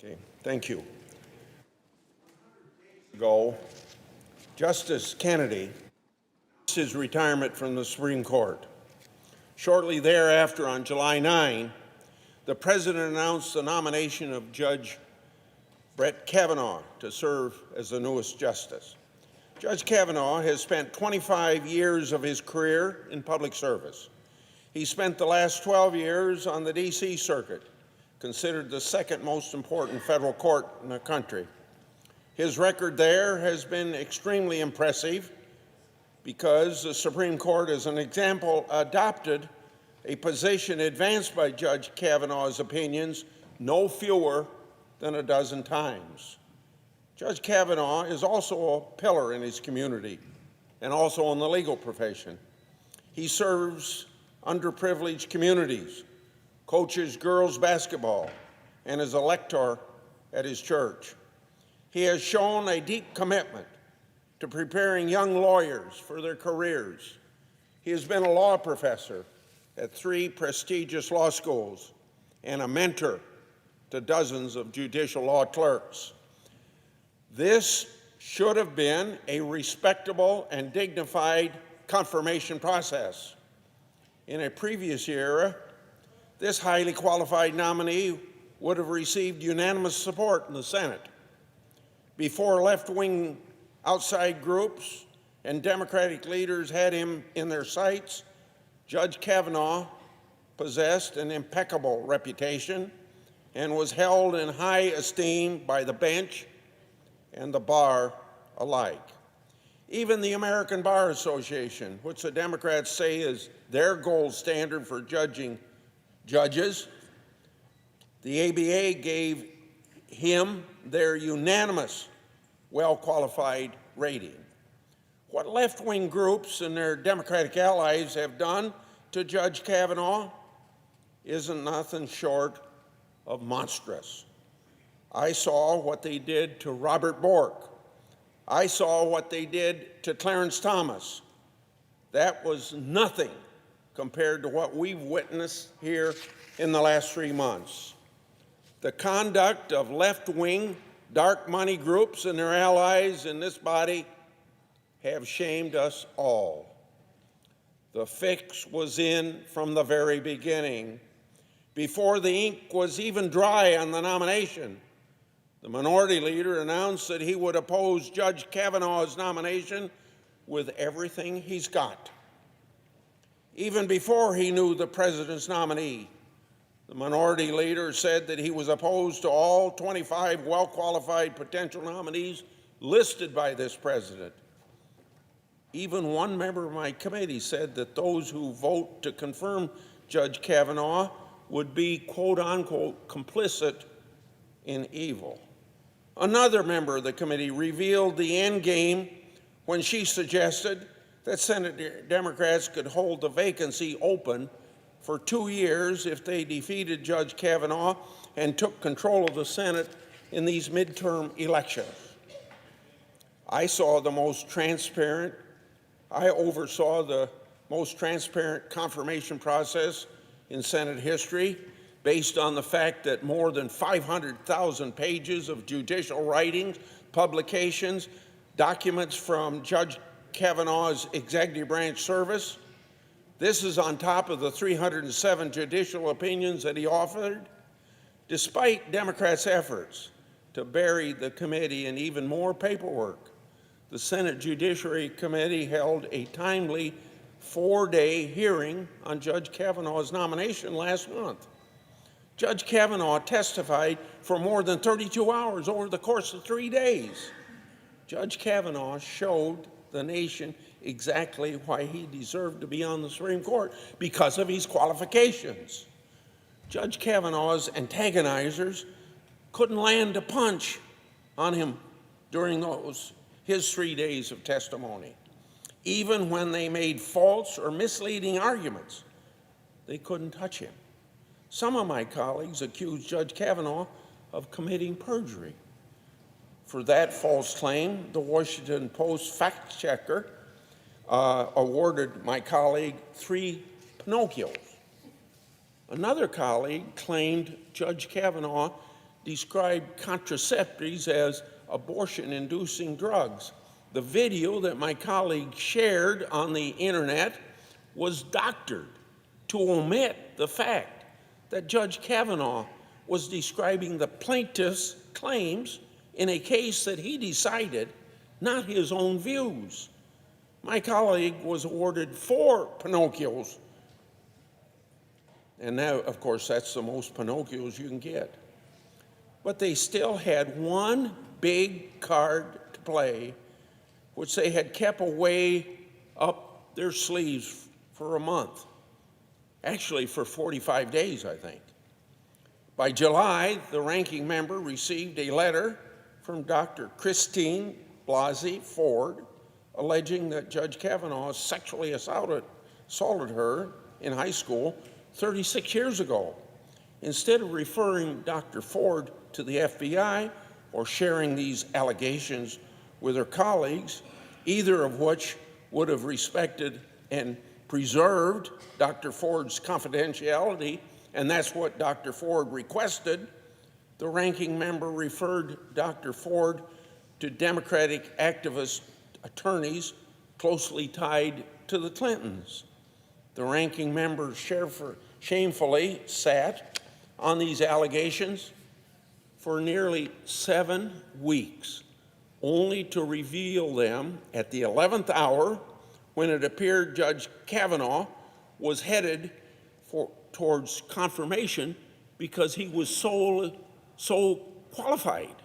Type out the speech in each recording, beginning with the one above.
Okay, thank you. Ago, Justice Kennedy announced his retirement from the Supreme Court. Shortly thereafter, on July 9, the President announced the nomination of Judge Brett Kavanaugh to serve as the newest justice. Judge Kavanaugh has spent 25 years of his career in public service. He spent the last 12 years on the D.C. Circuit, considered the second most important federal court in the country. His record there has been extremely impressive because the Supreme Court, as an example, adopted a position advanced by Judge Kavanaugh's opinions no fewer than a dozen times. Judge Kavanaugh is also a pillar in his community and also in the legal profession. He serves underprivileged communities, coaches girls basketball, and is a lector at his church. He has shown a deep commitment to preparing young lawyers for their careers. He has been a law professor at 3 prestigious law schools and a mentor to dozens of judicial law clerks. This should have been a respectable and dignified confirmation process. In a previous era, this highly qualified nominee would have received unanimous support in the Senate. Before left-wing outside groups and Democratic leaders had him in their sights, Judge Kavanaugh possessed an impeccable reputation and was held in high esteem by the bench and the bar alike. Even the American Bar Association, which the Democrats say is their gold standard for judging judges, the ABA gave him their unanimous, well-qualified rating. What left-wing groups and their Democratic allies have done to Judge Kavanaugh isn't nothing short of monstrous. I saw what they did to Robert Bork. I saw what they did to Clarence Thomas. That was nothing compared to what we've witnessed here in the last 3 months. The conduct of left-wing dark money groups and their allies in this body have shamed us all. The fix was in from the very beginning. Before the ink was even dry on the nomination, the minority leader announced that he would oppose Judge Kavanaugh's nomination with everything he's got. Even before he knew the president's nominee, the minority leader said that he was opposed to all 25 well-qualified potential nominees listed by this president. Even one member of my committee said that those who vote to confirm Judge Kavanaugh would be, quote-unquote, complicit in evil. Another member of the committee revealed the end game when she suggested that Senate Democrats could hold the vacancy open for 2 years if they defeated Judge Kavanaugh and took control of the Senate in these midterm elections. I oversaw the most transparent confirmation process in Senate history, based on the fact that more than 500,000 pages of judicial writings, publications, documents from Judge Kavanaugh's executive branch service. This is on top of the 307 judicial opinions that he authored. Despite Democrats' efforts to bury the committee in even more paperwork, the Senate Judiciary Committee held a timely 4-day hearing on Judge Kavanaugh's nomination last month. Judge Kavanaugh testified for more than 32 hours over the course of 3 days. Judge Kavanaugh showed the nation exactly why he deserved to be on the Supreme Court, because of his qualifications. Judge Kavanaugh's antagonizers couldn't land a punch on him during his 3 days of testimony. Even when they made false or misleading arguments, they couldn't touch him. Some of my colleagues accused Judge Kavanaugh of committing perjury. For that false claim, the Washington Post fact checker awarded my colleague 3 Pinocchios. Another colleague claimed Judge Kavanaugh described contraceptives as abortion-inducing drugs. The video that my colleague shared on the internet was doctored to omit the fact that Judge Kavanaugh was describing the plaintiff's claims in a case that he decided, not his own views. My colleague was awarded 4 Pinocchios, and now, of course, that's the most Pinocchios you can get. But they still had one big card to play, which they had kept away up their sleeves for a month. Actually, for 45 days, I think. By July, the ranking member received a letter from Dr. Christine Blasi Ford alleging that Judge Kavanaugh sexually assaulted her in high school 36 years ago. Instead of referring Dr. Ford to the FBI or sharing these allegations with her colleagues, either of which would have respected and preserved Dr. Ford's confidentiality, and that's what Dr. Ford requested, the ranking member referred Dr. Ford to Democratic activist attorneys closely tied to the Clintons. The ranking member shamefully sat on these allegations for nearly 7 weeks, only to reveal them at the 11th hour when it appeared Judge Kavanaugh was headed towards confirmation because he was so qualified.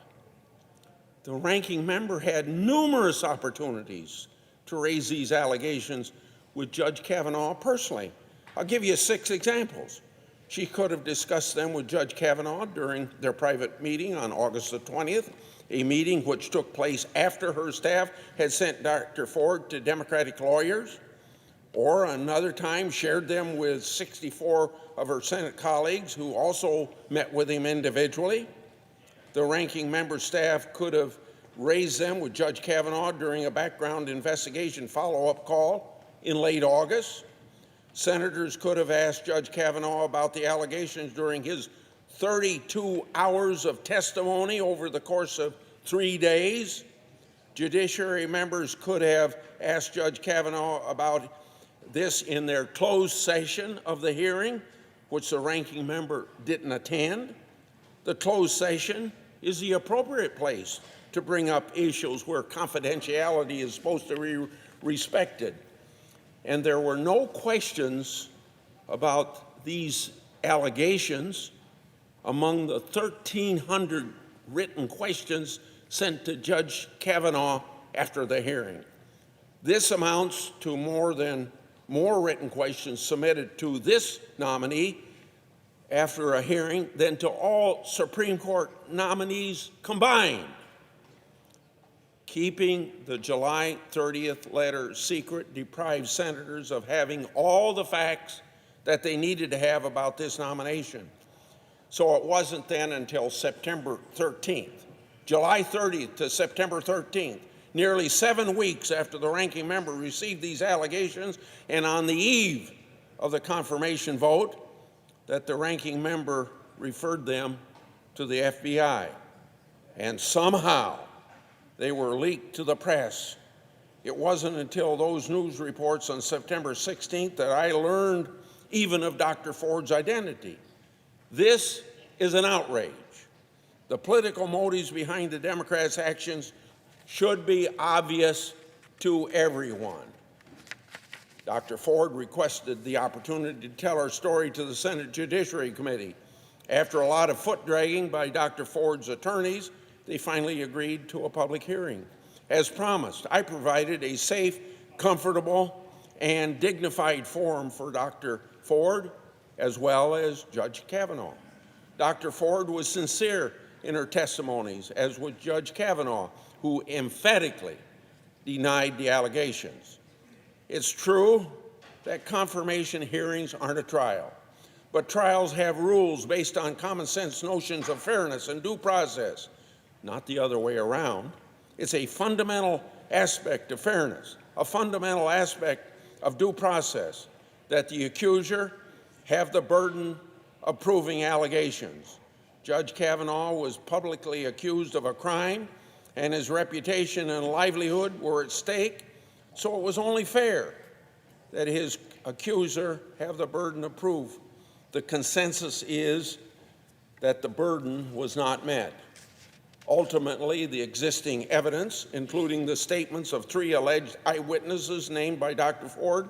The ranking member had numerous opportunities to raise these allegations with Judge Kavanaugh personally. I'll give you 6 examples. She could have discussed them with Judge Kavanaugh during their private meeting on August the 20th, a meeting which took place after her staff had sent Dr. Ford to Democratic lawyers, or another time shared them with 64 of her Senate colleagues who also met with him individually. The ranking member's staff could have raised them with Judge Kavanaugh during a background investigation follow-up call in late August. Senators could have asked Judge Kavanaugh about the allegations during his 32 hours of testimony over the course of 3 days. Judiciary members could have asked Judge Kavanaugh about this in their closed session of the hearing, which the ranking member didn't attend. The closed session is the appropriate place to bring up issues where confidentiality is supposed to be respected. And there were no questions about these allegations among the 1,300 written questions sent to Judge Kavanaugh after the hearing. This amounts to more written questions submitted to this nominee after a hearing than to all Supreme Court nominees combined. Keeping the July 30th letter secret deprived senators of having all the facts that they needed to have about this nomination. So it wasn't then until September 13th, July 30th to September 13th, nearly 7 weeks after the ranking member received these allegations and on the eve of the confirmation vote, that the ranking member referred them to the FBI. And somehow they were leaked to the press. It wasn't until those news reports on September 16th that I learned even of Dr. Ford's identity. This is an outrage. The political motives behind the Democrats' actions should be obvious to everyone. Dr. Ford requested the opportunity to tell her story to the Senate Judiciary Committee. After a lot of foot-dragging by Dr. Ford's attorneys, they finally agreed to a public hearing. As promised, I provided a safe, comfortable, and dignified forum for Dr. Ford, as well as Judge Kavanaugh. Dr. Ford was sincere in her testimonies, as was Judge Kavanaugh, who emphatically denied the allegations. It's true that confirmation hearings aren't a trial, but trials have rules based on common sense notions of fairness and due process, not the other way around. It's a fundamental aspect of fairness, a fundamental aspect of due process, that the accuser have the burden of proving allegations. Judge Kavanaugh was publicly accused of a crime, and his reputation and livelihood were at stake, so it was only fair that his accuser have the burden of proof. The consensus is that the burden was not met. Ultimately, the existing evidence, including the statements of 3 alleged eyewitnesses named by Dr. Ford,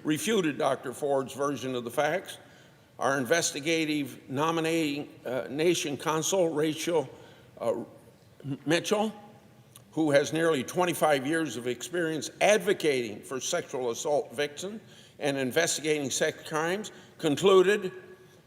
refuted Dr. Ford's version of the facts. Our investigative nomination counsel, Rachel Mitchell, who has nearly 25 years of experience advocating for sexual assault victims and investigating sex crimes, concluded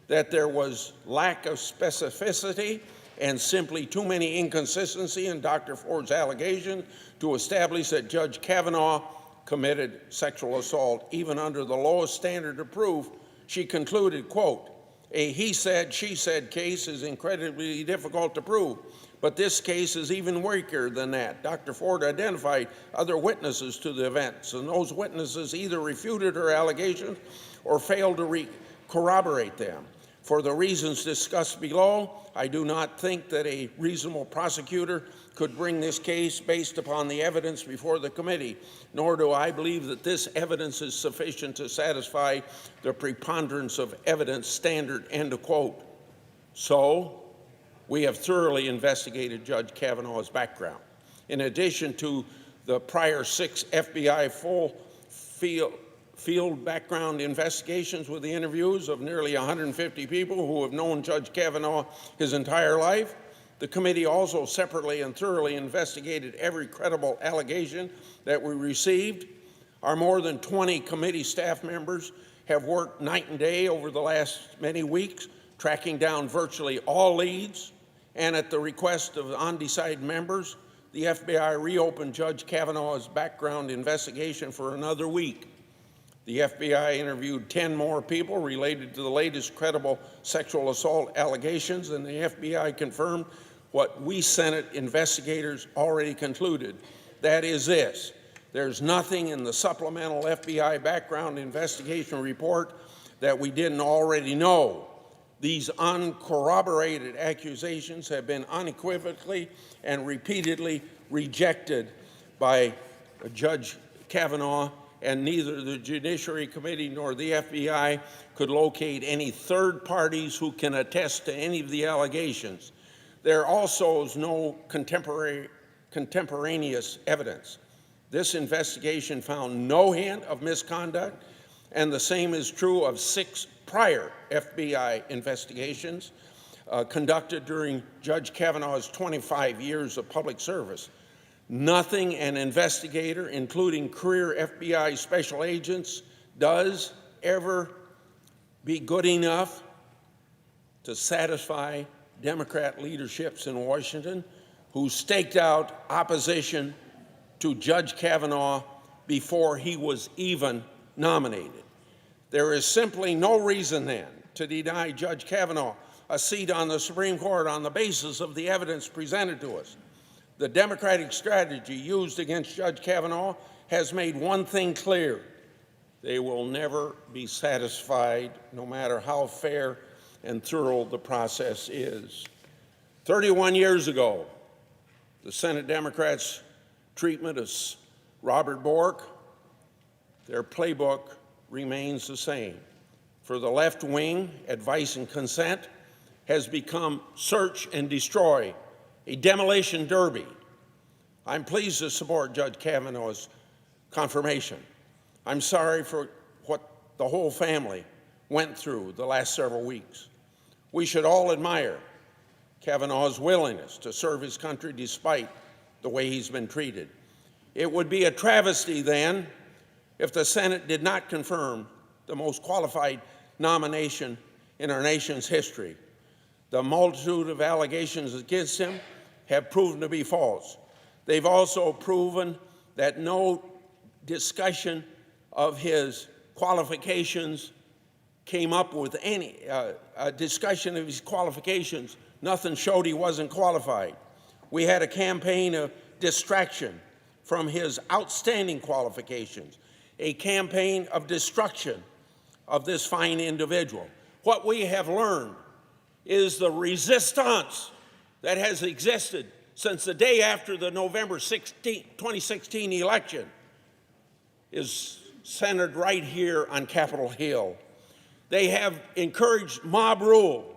that there was lack of specificity and simply too many inconsistencies in Dr. Ford's allegation to establish that Judge Kavanaugh committed sexual assault. Even under the lowest standard of proof, she concluded, quote, "A he said, she said case is incredibly difficult to prove, but this case is even weaker than that. Dr. Ford identified other witnesses to the events, and those witnesses either refuted her allegations or failed to corroborate them. For the reasons discussed below, I do not think that a reasonable prosecutor could bring this case based upon the evidence before the committee, nor do I believe that this evidence is sufficient to satisfy the preponderance of evidence standard," end of quote. So, we have thoroughly investigated Judge Kavanaugh's background. In addition to the prior 6 FBI full field background investigations with the interviews of nearly 150 people who have known Judge Kavanaugh his entire life, the committee also separately and thoroughly investigated every credible allegation that we received. Our more than 20 committee staff members have worked night and day over the last many weeks, tracking down virtually all leads, and at the request of undecided members, the FBI reopened Judge Kavanaugh's background investigation for another week. The FBI interviewed 10 more people related to the latest credible sexual assault allegations, and the FBI confirmed what we Senate investigators already concluded. That is this: there's nothing in the supplemental FBI background investigation report that we didn't already know. These uncorroborated accusations have been unequivocally and repeatedly rejected by Judge Kavanaugh, and neither the Judiciary Committee nor the FBI could locate any third parties who can attest to any of the allegations. There also is no contemporaneous evidence. This investigation found no hint of misconduct, and the same is true of 6 prior FBI investigations conducted during Judge Kavanaugh's 25 years of public service. Nothing an investigator, including career FBI special agents, does ever be good enough to satisfy Democrat leaderships in Washington who staked out opposition to Judge Kavanaugh before he was even nominated. There is simply no reason then to deny Judge Kavanaugh a seat on the Supreme Court on the basis of the evidence presented to us. The Democratic strategy used against Judge Kavanaugh has made one thing clear: they will never be satisfied, no matter how fair and thorough the process is. 31 years ago, the Senate Democrats' treatment of Robert Bork, their playbook remains the same. For the left wing, advice and consent has become search and destroy, a demolition derby. I'm pleased to support Judge Kavanaugh's confirmation. I'm sorry for what the whole family went through the last several weeks. We should all admire Kavanaugh's willingness to serve his country despite the way he's been treated. It would be a travesty then if the Senate did not confirm the most qualified nomination in our nation's history. The multitude of allegations against him have proven to be false. They've also proven that no discussion of his qualifications came up with any discussion of his qualifications. Nothing showed he wasn't qualified. We had a campaign of distraction from his outstanding qualifications, a campaign of destruction of this fine individual. What we have learned is the resistance that has existed since the day after the November 2016 election is centered right here on Capitol Hill. They have encouraged mob rule.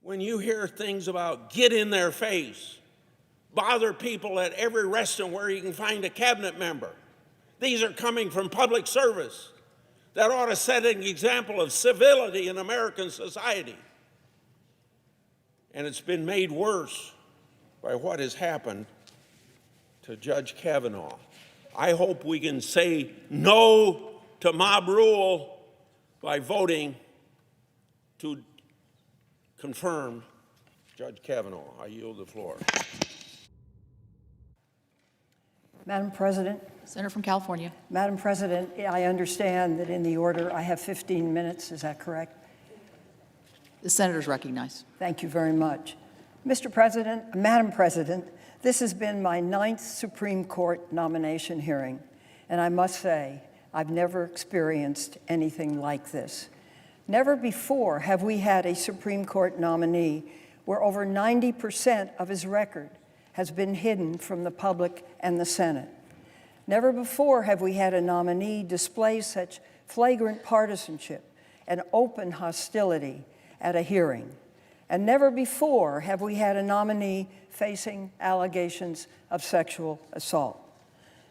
When you hear things about get in their face, bother people at every restaurant where you can find a cabinet member, these are coming from public service that ought to set an example of civility in American society. And it's been made worse by what has happened to Judge Kavanaugh. I hope we can say no to mob rule by voting to confirm Judge Kavanaugh. I yield the floor. Madam President. Senator from California. Madam President, I understand that in the order I have 15 minutes. Is that correct? The senator's recognized. Thank you very much. Mr. President, Madam President, this has been my 9th Supreme Court nomination hearing, and I must say, I've never experienced anything like this. Never before have we had a Supreme Court nominee where over 90% of his record has been hidden from the public and the Senate. Never before have we had a nominee display such flagrant partisanship and open hostility at a hearing. And never before have we had a nominee facing allegations of sexual assault.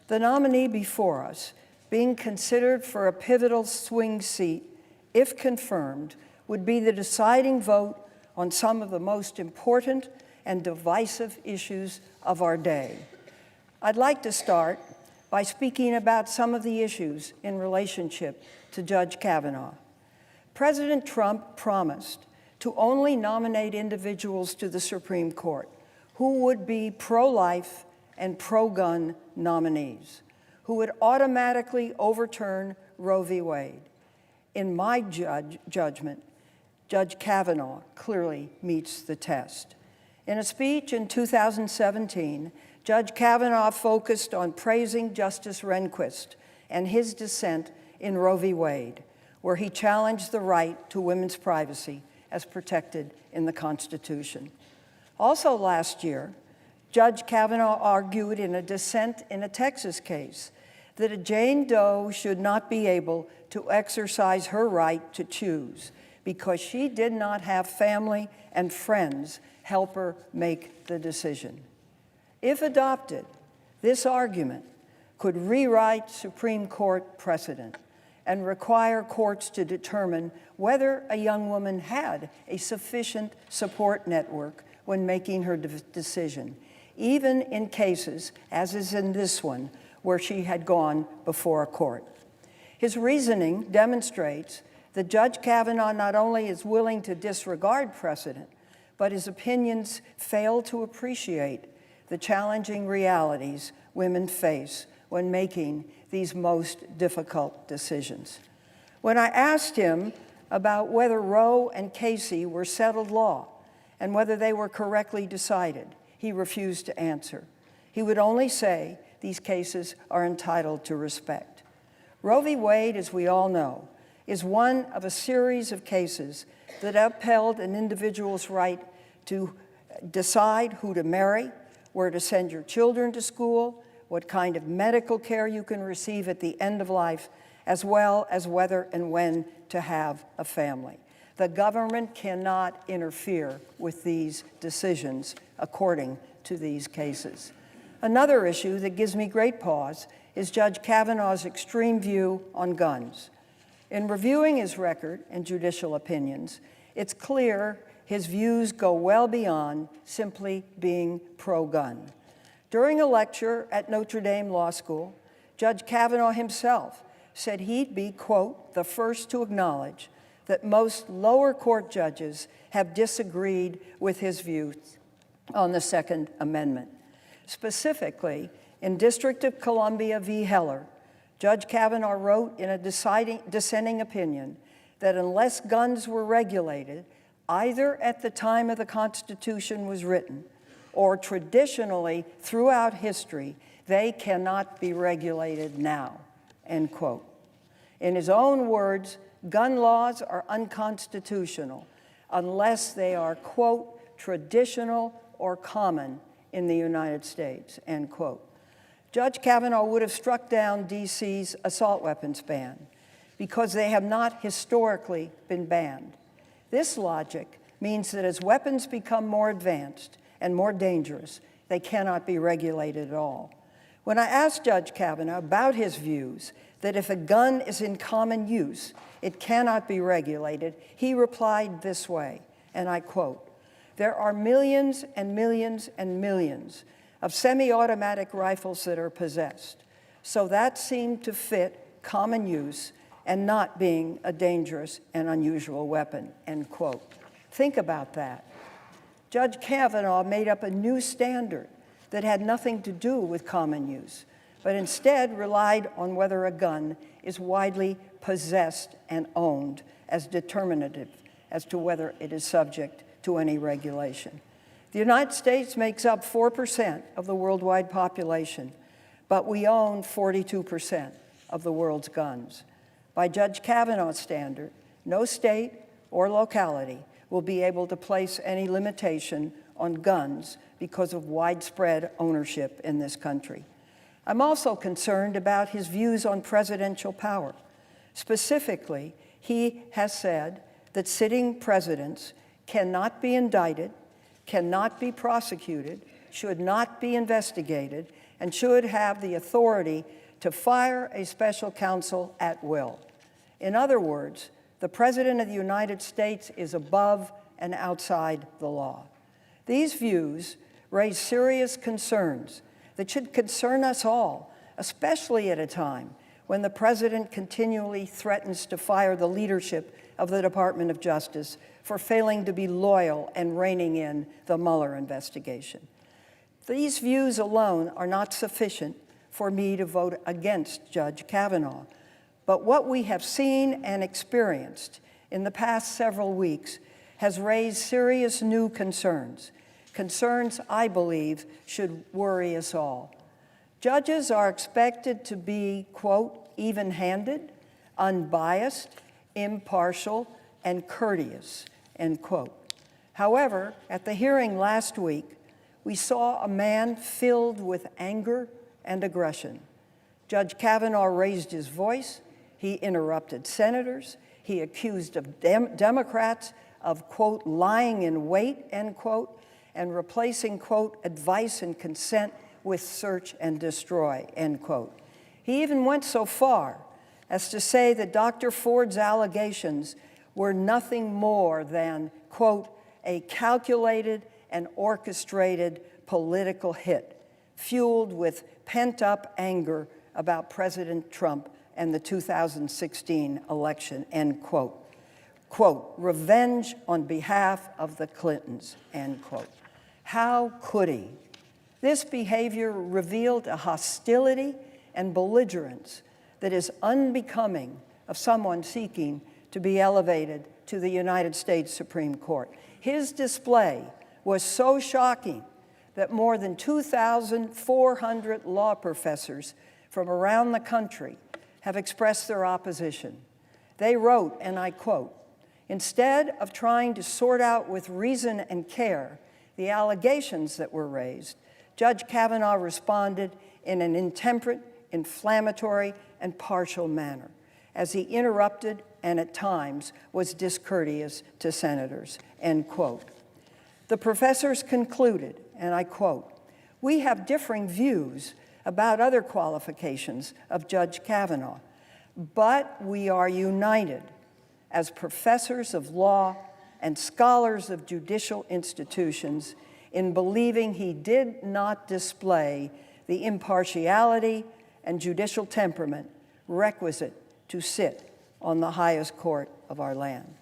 The nominee before us, being considered for a pivotal swing seat, if confirmed, would be the deciding vote on some of the most important and divisive issues of our day. I'd like to start by speaking about some of the issues in relationship to Judge Kavanaugh. President Trump promised to only nominate individuals to the Supreme Court who would be pro-life and pro-gun nominees, who would automatically overturn Roe v. Wade. In my judgment, Judge Kavanaugh clearly meets the test. In a speech in 2017, Judge Kavanaugh focused on praising Justice Rehnquist and his dissent in Roe v. Wade, where he challenged the right to women's privacy as protected in the Constitution. Also last year, Judge Kavanaugh argued in a dissent in a Texas case that a Jane Doe should not be able to exercise her right to choose because she did not have family and friends help her make the decision. If adopted, this argument could rewrite Supreme Court precedent and require courts to determine whether a young woman had a sufficient support network when making her decision, even in cases, as is in this one, where she had gone before a court. His reasoning demonstrates that Judge Kavanaugh not only is willing to disregard precedent, but his opinions fail to appreciate the challenging realities women face when making these most difficult decisions. When I asked him about whether Roe and Casey were settled law and whether they were correctly decided, he refused to answer. He would only say these cases are entitled to respect. Roe v. Wade, as we all know, is one of a series of cases that upheld an individual's right to decide who to marry, where to send your children to school, what kind of medical care you can receive at the end of life, as well as whether and when to have a family. The government cannot interfere with these decisions according to these cases. Another issue that gives me great pause is Judge Kavanaugh's extreme view on guns. In reviewing his record and judicial opinions, it's clear his views go well beyond simply being pro-gun. During a lecture at Notre Dame Law School, Judge Kavanaugh himself said he'd be, quote, the first to acknowledge that most lower court judges have disagreed with his views on the Second Amendment. Specifically, in District of Columbia v. Heller, Judge Kavanaugh wrote in a dissenting opinion that unless guns were regulated, either at the time of the Constitution was written or traditionally throughout history, they cannot be regulated now, end quote. In his own words, gun laws are unconstitutional unless they are, quote, traditional or common in the United States, end quote. Judge Kavanaugh would have struck down D.C.'s assault weapons ban because they have not historically been banned. This logic means that as weapons become more advanced and more dangerous, they cannot be regulated at all. When I asked Judge Kavanaugh about his views that if a gun is in common use, it cannot be regulated, he replied this way, and I quote, "There are millions and millions and millions of semi-automatic rifles that are possessed, so that seemed to fit common use and not being a dangerous and unusual weapon," end quote. Think about that. Judge Kavanaugh made up a new standard that had nothing to do with common use, but instead relied on whether a gun is widely possessed and owned as determinative as to whether it is subject to any regulation. The United States makes up 4% of the worldwide population, but we own 42% of the world's guns. By Judge Kavanaugh's standard, no state or locality will be able to place any limitation on guns because of widespread ownership in this country. I'm also concerned about his views on presidential power. Specifically, he has said that sitting presidents cannot be indicted, cannot be prosecuted, should not be investigated, and should have the authority to fire a special counsel at will. In other words, the President of the United States is above and outside the law. These views raise serious concerns that should concern us all, especially at a time when the President continually threatens to fire the leadership of the Department of Justice for failing to be loyal and reining in the Mueller investigation. These views alone are not sufficient for me to vote against Judge Kavanaugh, but what we have seen and experienced in the past several weeks has raised serious new concerns, concerns I believe should worry us all. Judges are expected to be, quote, even-handed, unbiased, impartial, and courteous, end quote. However, at the hearing last week, we saw a man filled with anger and aggression. Judge Kavanaugh raised his voice, he interrupted senators, he accused of Democrats of, quote, lying in wait, end quote, and replacing, quote, advice and consent with search and destroy, end quote. He even went so far as to say that Dr. Ford's allegations were nothing more than, quote, a calculated and orchestrated political hit, fueled with pent-up anger about President Trump and the 2016 election, end quote. Quote, revenge on behalf of the Clintons, end quote. How could he? This behavior revealed a hostility and belligerence that is unbecoming of someone seeking to be elevated to the United States Supreme Court. His display was so shocking that more than 2,400 law professors from around the country have expressed their opposition. They wrote, and I quote, "Instead of trying to sort out with reason and care the allegations that were raised, Judge Kavanaugh responded in an intemperate, inflammatory, and partial manner, as he interrupted and at times was discourteous to senators," end quote. The professors concluded, and I quote, "We have differing views about other qualifications of Judge Kavanaugh, but we are united as professors of law and scholars of judicial institutions in believing he did not display the impartiality and judicial temperament requisite to sit on the highest court of our land."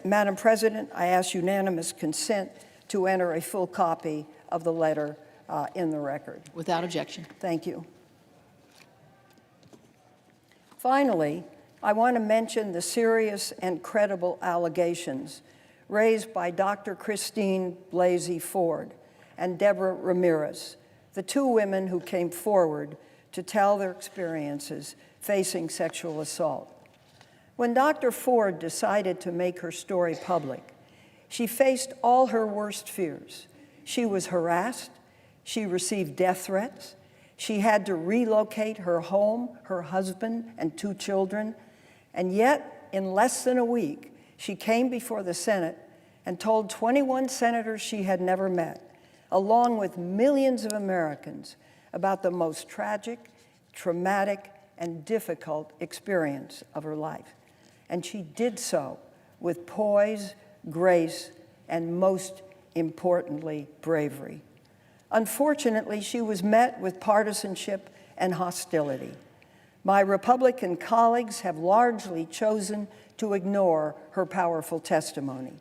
Madam President, I ask unanimous consent to enter a full copy of the letter in the record. Without objection. Thank you. Finally, I want to mention the serious and credible allegations raised by Dr. Christine Blasi Ford and Deborah Ramirez, the two women who came forward to tell their experiences facing sexual assault. When Dr. Ford decided to make her story public, she faced all her worst fears. She was harassed, she received death threats, she had to relocate her home, her husband, and 2 children, and yet, in less than a week, she came before the Senate and told 21 senators she had never met, along with millions of Americans, about the most tragic, traumatic, and difficult experience of her life. And she did so with poise, grace, and most importantly, bravery. Unfortunately, she was met with partisanship and hostility. My Republican colleagues have largely chosen to ignore her powerful testimony.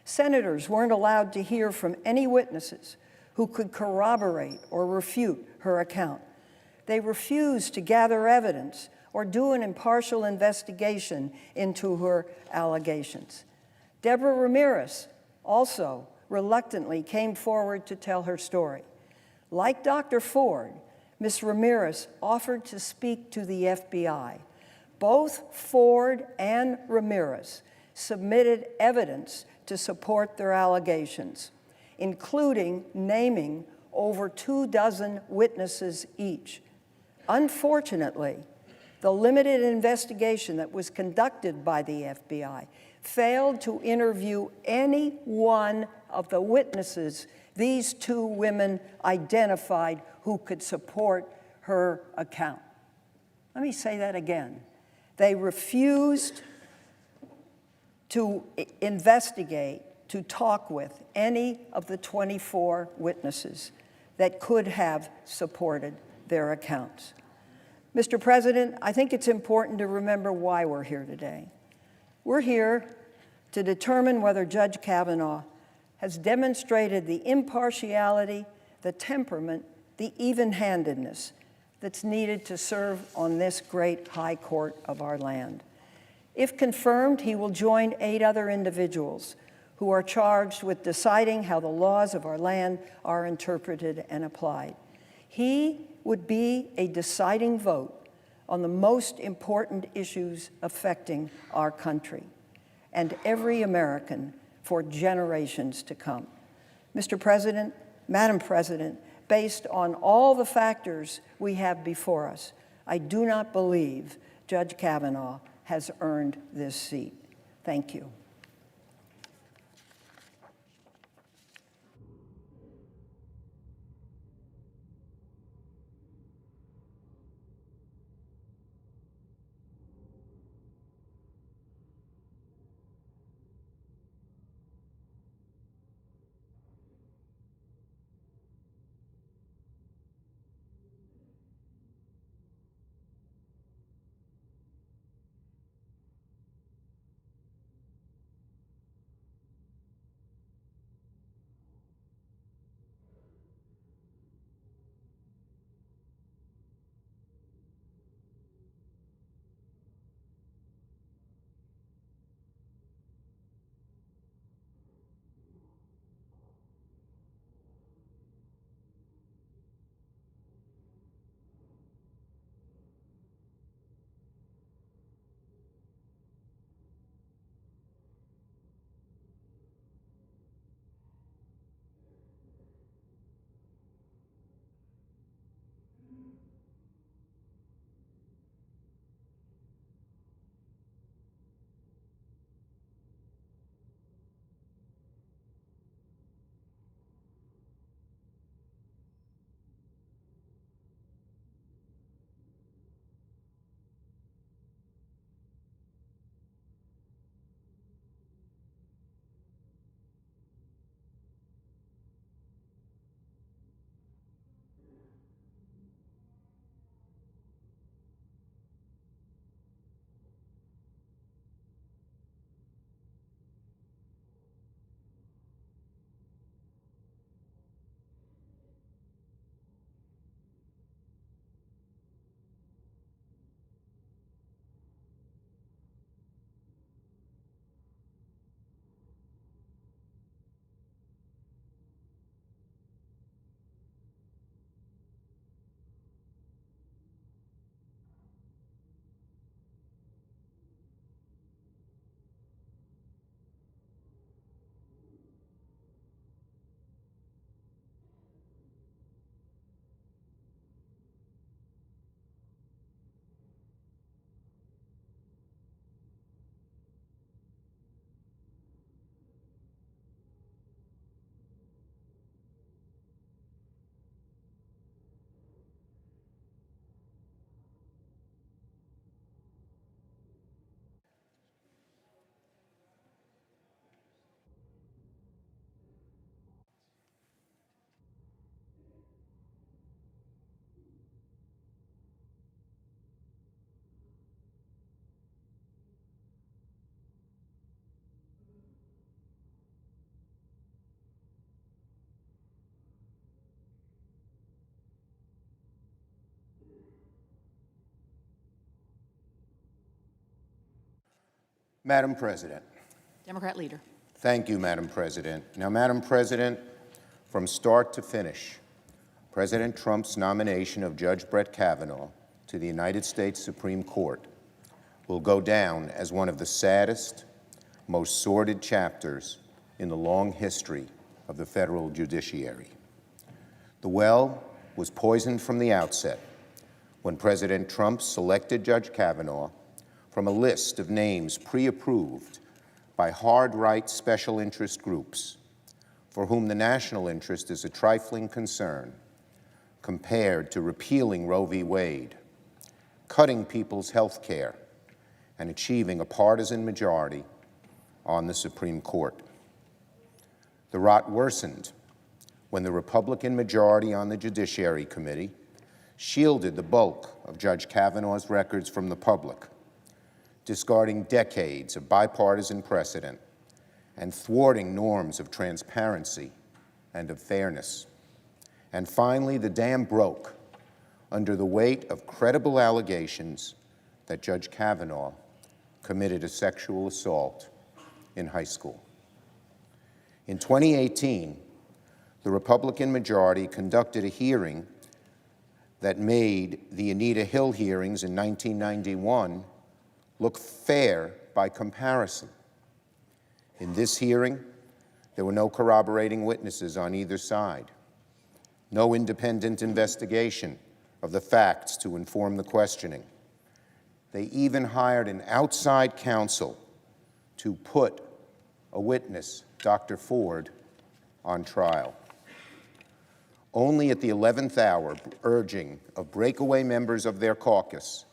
Senators weren't allowed to hear from any witnesses who could corroborate or refute her account. They refused to gather evidence or do an impartial investigation into her allegations. Deborah Ramirez also reluctantly came forward to tell her story. Like Dr. Ford, Ms. Ramirez offered to speak to the FBI. Both Ford and Ramirez submitted evidence to support their allegations, including naming over 24 witnesses each. Unfortunately, the limited investigation that was conducted by the FBI failed to interview any one of the witnesses these 2 women identified who could support her account. Let me say that again. They refused to investigate, to talk with any of the 24 witnesses that could have supported their accounts. Mr. President, I think it's important to remember why we're here today. We're here to determine whether Judge Kavanaugh has demonstrated the impartiality, the temperament, the even-handedness that's needed to serve on this great high court of our land. If confirmed, he will join 8 other individuals who are charged with deciding how the laws of our land are interpreted and applied. He would be a deciding vote on the most important issues affecting our country and every American for generations to come. Mr. President, Madam President, based on all the factors we have before us, I do not believe Judge Kavanaugh has earned this seat. Thank you. Madam President. Democrat leader. Thank you, Madam President. Now, Madam President, from start to finish, President Trump's nomination of Judge Brett Kavanaugh to the United States Supreme Court will go down as one of the saddest, most sordid chapters in the long history of the federal judiciary. The well was poisoned from the outset when President Trump selected Judge Kavanaugh from a list of names pre-approved by hard-right special interest groups for whom the national interest is a trifling concern compared to repealing Roe v. Wade, cutting people's health care, and achieving a partisan majority on the Supreme Court. The rot worsened when the Republican majority on the Judiciary Committee shielded the bulk of Judge Kavanaugh's records from the public, discarding decades of bipartisan precedent and thwarting norms of transparency and of fairness. And finally, the dam broke under the weight of credible allegations that Judge Kavanaugh committed a sexual assault in high school. In 2018, the Republican majority conducted a hearing that made the Anita Hill hearings in 1991 look fair by comparison. In this hearing, there were no corroborating witnesses on either side, no independent investigation of the facts to inform the questioning. They even hired an outside counsel to put a witness, Dr. Ford, on trial. Only at the 11th hour, urging of breakaway members of their caucus,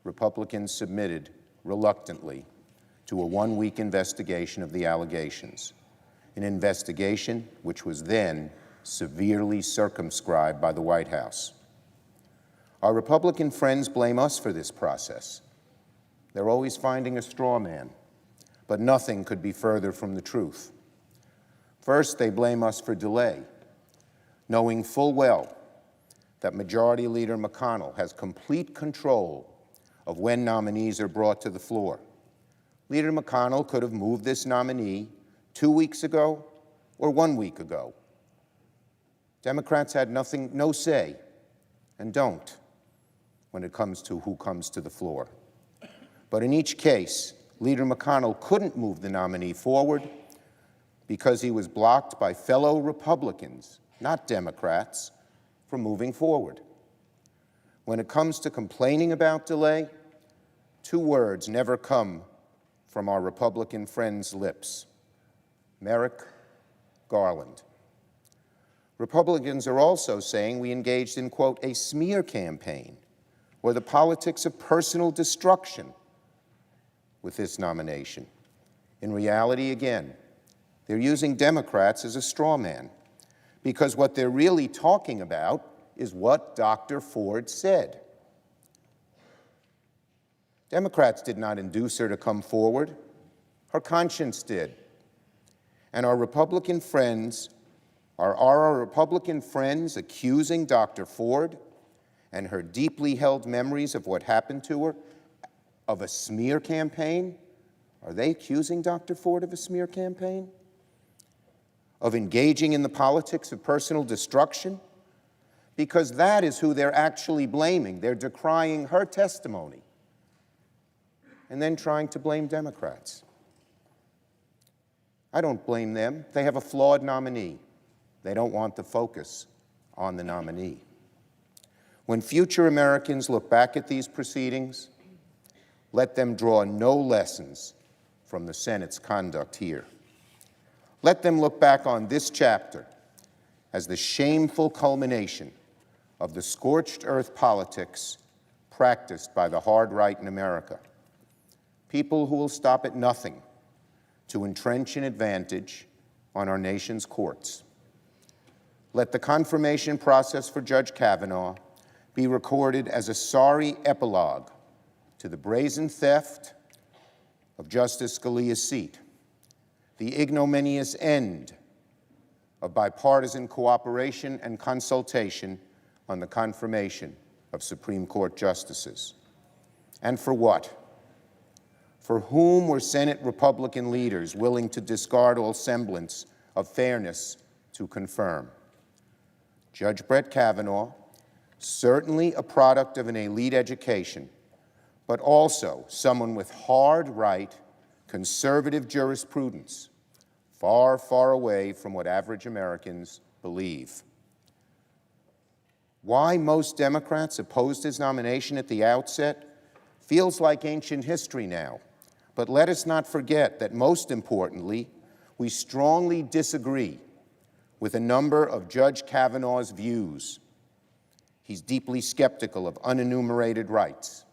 Republicans submitted reluctantly to a one-week investigation of the allegations, an investigation which was then severely circumscribed by the White House. Our Republican friends blame us for this process. They're always finding a straw man, but nothing could be further from the truth. First, they blame us for delay, knowing full well that Majority Leader McConnell has complete control of when nominees are brought to the floor. Leader McConnell could have moved this nominee 2 weeks ago or 1 week ago. Democrats had no say, and don't, when it comes to who comes to the floor. But in each case, Leader McConnell couldn't move the nominee forward because he was blocked by fellow Republicans, not Democrats, from moving forward. When it comes to complaining about delay, two words never come from our Republican friends' lips: Merrick Garland. Republicans are also saying we engaged in, quote, a smear campaign or the politics of personal destruction with this nomination. In reality, again, they're using Democrats as a straw man, because what they're really talking about is what Dr. Ford said. Democrats did not induce her to come forward. Her conscience did. And our Republican friends, are our Republican friends accusing Dr. Ford and her deeply held memories of what happened to her of a smear campaign? Are they accusing Dr. Ford of a smear campaign? Of engaging in the politics of personal destruction? Because that is who they're actually blaming. They're decrying her testimony and then trying to blame Democrats. I don't blame them. They have a flawed nominee. They don't want the focus on the nominee. When future Americans look back at these proceedings, let them draw no lessons from the Senate's conduct here. Let them look back on this chapter as the shameful culmination of the scorched earth politics practiced by the hard right in America. People who will stop at nothing to entrench an advantage on our nation's courts. Let the confirmation process for Judge Kavanaugh be recorded as a sorry epilogue to the brazen theft of Justice Scalia's seat, the ignominious end of bipartisan cooperation and consultation on the confirmation of Supreme Court justices. And for what? For whom were Senate Republican leaders willing to discard all semblance of fairness to confirm? Judge Brett Kavanaugh, certainly a product of an elite education, but also someone with hard right, conservative jurisprudence, far, far away from what average Americans believe. Why most Democrats opposed his nomination at the outset feels like ancient history now. But let us not forget that, most importantly, we strongly disagree with a number of Judge Kavanaugh's views. He's deeply skeptical of unenumerated rights,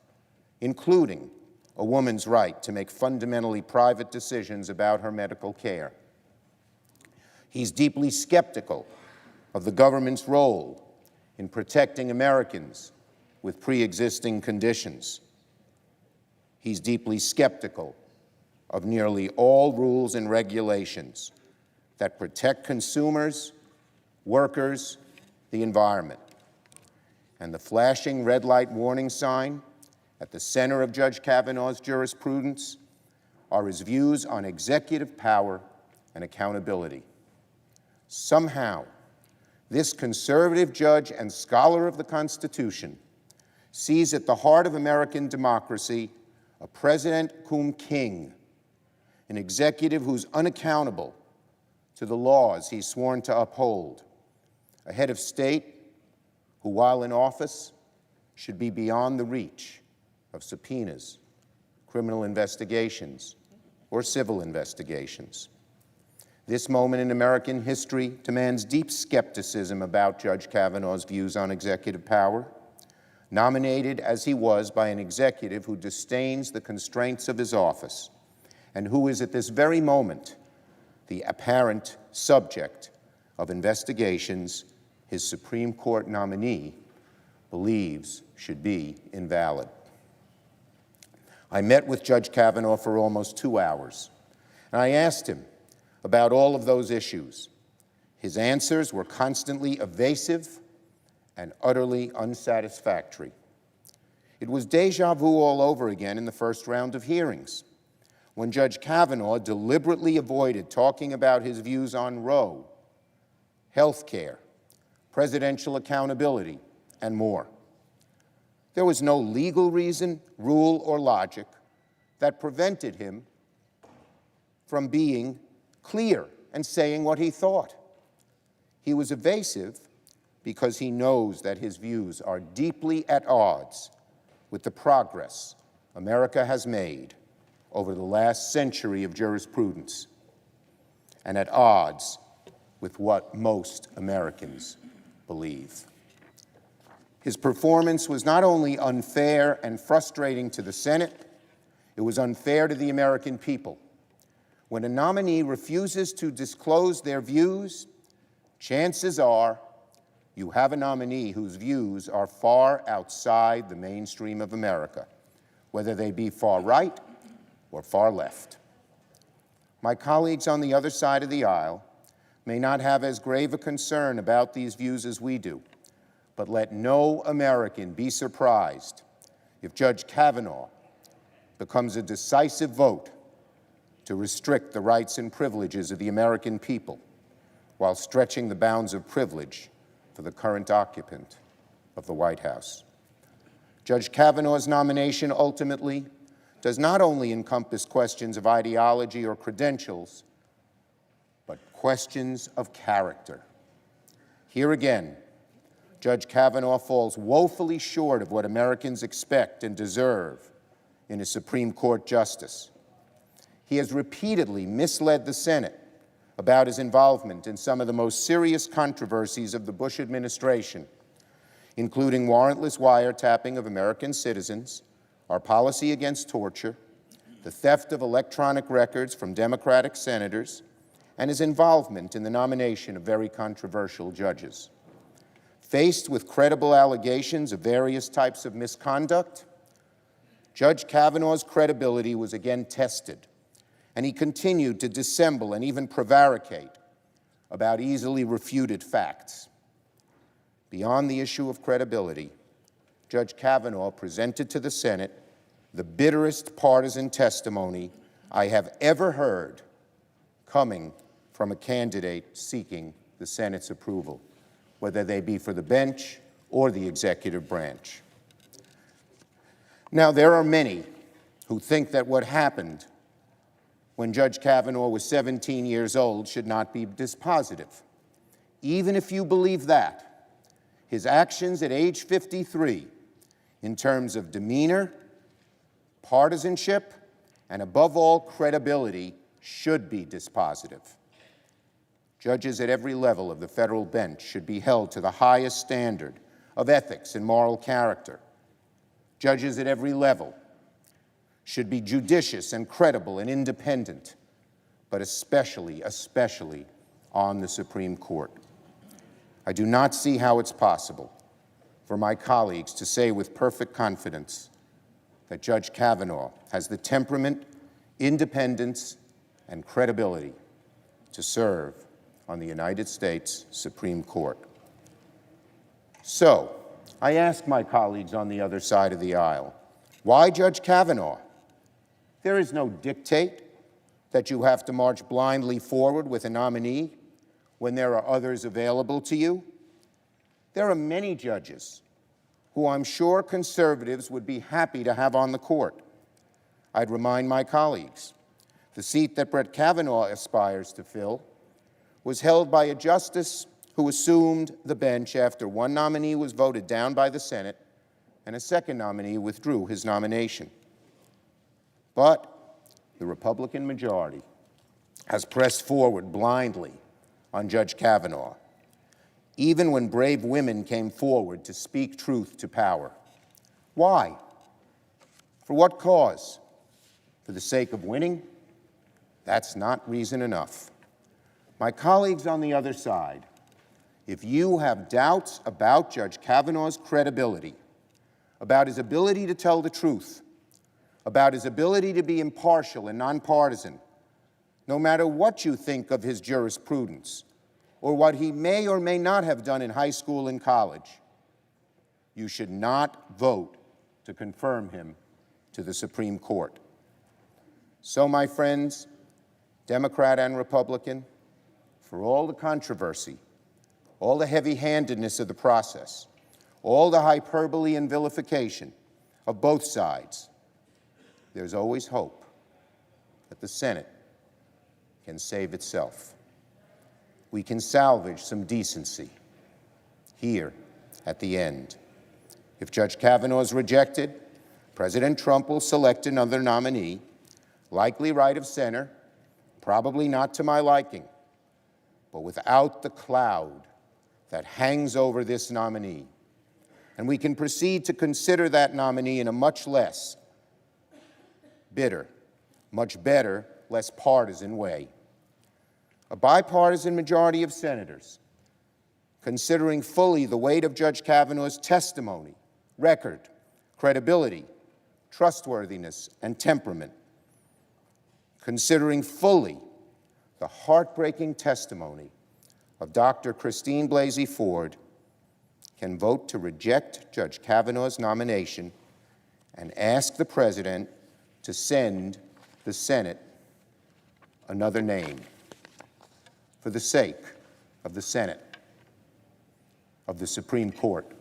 including a woman's right to make fundamentally private decisions about her medical care. He's deeply skeptical of the government's role in protecting Americans with pre-existing conditions. He's deeply skeptical of nearly all rules and regulations that protect consumers, workers, the environment. And the flashing red light warning sign at the center of Judge Kavanaugh's jurisprudence are his views on executive power and accountability. Somehow, this conservative judge and scholar of the Constitution sees at the heart of American democracy a president cum king, an executive who's unaccountable to the laws he's sworn to uphold, a head of state who, while in office, should be beyond the reach of subpoenas, criminal investigations, or civil investigations. This moment in American history demands deep skepticism about Judge Kavanaugh's views on executive power, nominated as he was by an executive who disdains the constraints of his office and who is at this very moment the apparent subject of investigations his Supreme Court nominee believes should be invalid. I met with Judge Kavanaugh for almost 2 hours, and I asked him about all of those issues. His answers were constantly evasive and utterly unsatisfactory. It was deja vu all over again in the first round of hearings, when Judge Kavanaugh deliberately avoided talking about his views on Roe, health care, presidential accountability, and more. There was no legal reason, rule, or logic that prevented him from being clear and saying what he thought. He was evasive because he knows that his views are deeply at odds with the progress America has made over the last century of jurisprudence, and at odds with what most Americans believe. His performance was not only unfair and frustrating to the Senate, it was unfair to the American people. When a nominee refuses to disclose their views, chances are you have a nominee whose views are far outside the mainstream of America, whether they be far right or far left. My colleagues on the other side of the aisle may not have as grave a concern about these views as we do, but let no American be surprised if Judge Kavanaugh becomes a decisive vote to restrict the rights and privileges of the American people while stretching the bounds of privilege for the current occupant of the White House. Judge Kavanaugh's nomination ultimately does not only encompass questions of ideology or credentials, but questions of character. Here again, Judge Kavanaugh falls woefully short of what Americans expect and deserve in a Supreme Court justice. He has repeatedly misled the Senate about his involvement in some of the most serious controversies of the Bush administration, including warrantless wiretapping of American citizens, our policy against torture, the theft of electronic records from Democratic senators, and his involvement in the nomination of very controversial judges. Faced with credible allegations of various types of misconduct, Judge Kavanaugh's credibility was again tested, and he continued to dissemble and even prevaricate about easily refuted facts. Beyond the issue of credibility, Judge Kavanaugh presented to the Senate the bitterest partisan testimony I have ever heard coming from a candidate seeking the Senate's approval, whether they be for the bench or the executive branch. Now, there are many who think that what happened when Judge Kavanaugh was 17 years old should not be dispositive. Even if you believe that, his actions at age 53, in terms of demeanor, partisanship, and above all, credibility, should be dispositive. Judges at every level of the federal bench should be held to the highest standard of ethics and moral character. Judges at every level should be judicious and credible and independent, but especially on the Supreme Court. I do not see how it's possible for my colleagues to say with perfect confidence that Judge Kavanaugh has the temperament, independence, and credibility to serve on the United States Supreme Court. So, I ask my colleagues on the other side of the aisle, why Judge Kavanaugh? There is no dictate that you have to march blindly forward with a nominee when there are others available to you. There are many judges who I'm sure conservatives would be happy to have on the court. I'd remind my colleagues, the seat that Brett Kavanaugh aspires to fill was held by a justice who assumed the bench after one nominee was voted down by the Senate and a second nominee withdrew his nomination. But the Republican majority has pressed forward blindly on Judge Kavanaugh, even when brave women came forward to speak truth to power. Why? For what cause? For the sake of winning? That's not reason enough. My colleagues on the other side, if you have doubts about Judge Kavanaugh's credibility, about his ability to tell the truth, about his ability to be impartial and nonpartisan, no matter what you think of his jurisprudence or what he may or may not have done in high school and college, you should not vote to confirm him to the Supreme Court. So, my friends, Democrat and Republican, for all the controversy, all the heavy-handedness of the process, all the hyperbole and vilification of both sides, there's always hope that the Senate can save itself. We can salvage some decency here at the end. If Judge Kavanaugh is rejected, President Trump will select another nominee, likely right of center, probably not to my liking, but without the cloud that hangs over this nominee. And we can proceed to consider that nominee in a much less bitter, much better, less partisan way. A bipartisan majority of senators, considering fully the weight of Judge Kavanaugh's testimony, record, credibility, trustworthiness, and temperament, considering fully the heartbreaking testimony of Dr. Christine Blasey Ford, can vote to reject Judge Kavanaugh's nomination and ask the President to send the Senate another name. For the sake of the Senate, of the Supreme Court,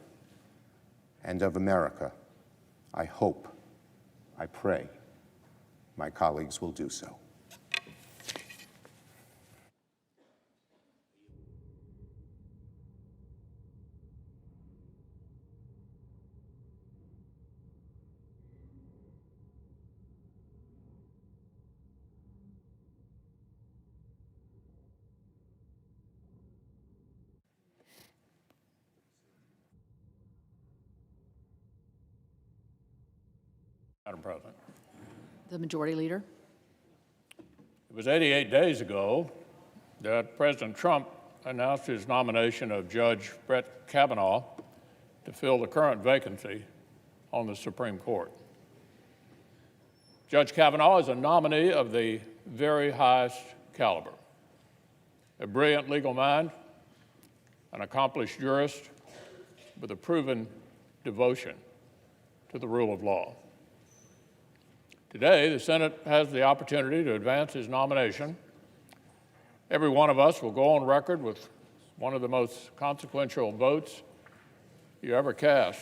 and of America, I hope, I pray, my colleagues will do so. Madam President. The Majority Leader. It was 88 days ago that President Trump announced his nomination of Judge Brett Kavanaugh to fill the current vacancy on the Supreme Court. Judge Kavanaugh is a nominee of the very highest caliber, a brilliant legal mind, an accomplished jurist with a proven devotion to the rule of law. Today, the Senate has the opportunity to advance his nomination. Every one of us will go on record with one of the most consequential votes you ever cast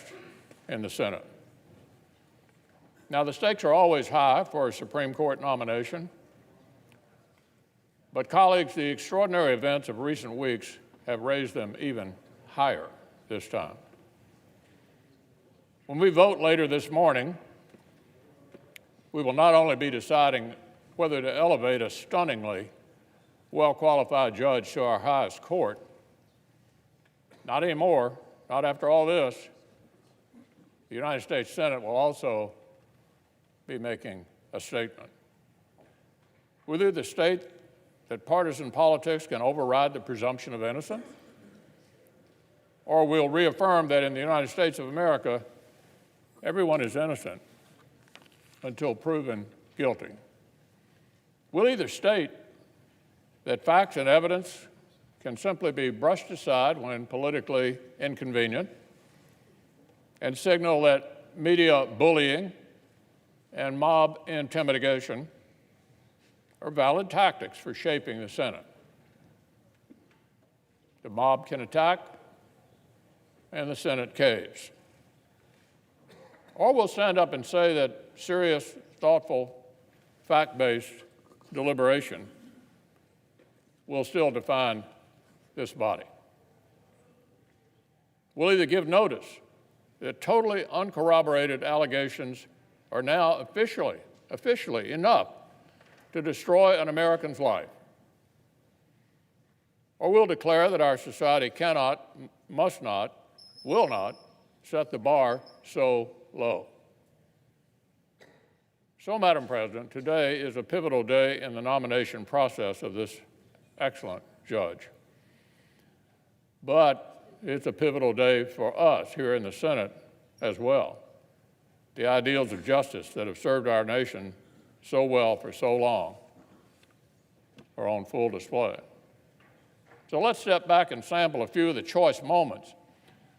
in the Senate. Now, the stakes are always high for a Supreme Court nomination, but colleagues, the extraordinary events of recent weeks have raised them even higher this time. When we vote later this morning, we will not only be deciding whether to elevate a stunningly well-qualified judge to our highest court, not anymore, not after all this, the United States Senate will also be making a statement. We'll either state that partisan politics can override the presumption of innocence, or we'll reaffirm that in the United States of America, everyone is innocent until proven guilty. We'll either state that facts and evidence can simply be brushed aside when politically inconvenient, and signal that media bullying and mob intimidation are valid tactics for shaping the Senate. The mob can attack, and the Senate caves. Or we'll stand up and say that serious, thoughtful, fact-based deliberation will still define this body. We'll either give notice that totally uncorroborated allegations are now officially enough to destroy an American's life, or we'll declare that our society cannot, must not, will not set the bar so low. So, Madam President, today is a pivotal day in the nomination process of this excellent judge. But it's a pivotal day for us here in the Senate as well. The ideals of justice that have served our nation so well for so long are on full display. So let's step back and sample a few of the choice moments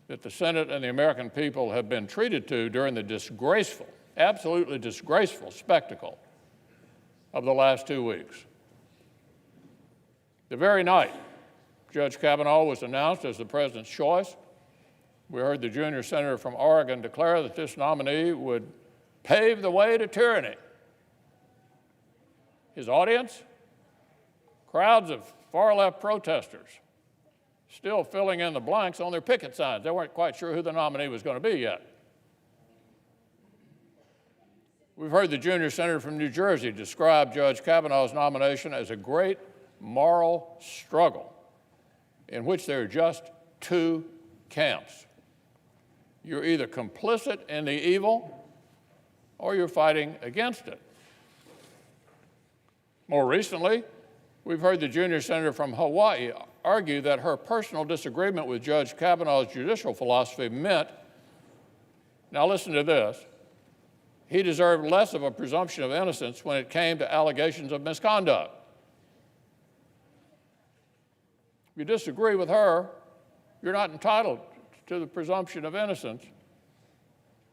that the Senate and the American people have been treated to during the disgraceful, absolutely disgraceful spectacle of the last 2 weeks. The very night Judge Kavanaugh was announced as the president's choice, we heard the junior senator from Oregon declare that this nominee would pave the way to tyranny. His audience? Crowds of far-left protesters still filling in the blanks on their picket signs. They weren't quite sure who the nominee was going to be yet. We've heard the junior senator from New Jersey describe Judge Kavanaugh's nomination as a great moral struggle in which there are just two camps. You're either complicit in the evil or you're fighting against it. More recently, we've heard the junior senator from Hawaii argue that her personal disagreement with Judge Kavanaugh's judicial philosophy meant, now listen to this, he deserved less of a presumption of innocence when it came to allegations of misconduct. If you disagree with her, you're not entitled to the presumption of innocence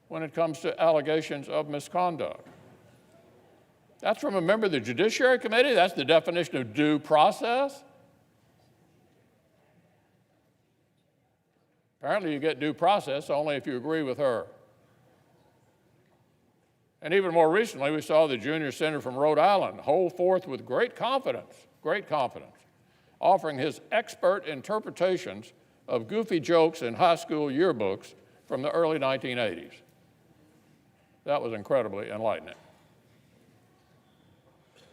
when it comes to allegations of misconduct. That's from a member of the Judiciary Committee? That's the definition of due process? Apparently you get due process only if you agree with her. And even more recently, we saw the junior senator from Rhode Island hold forth with great confidence, offering his expert interpretations of goofy jokes in high school yearbooks from the early 1980s. That was incredibly enlightening.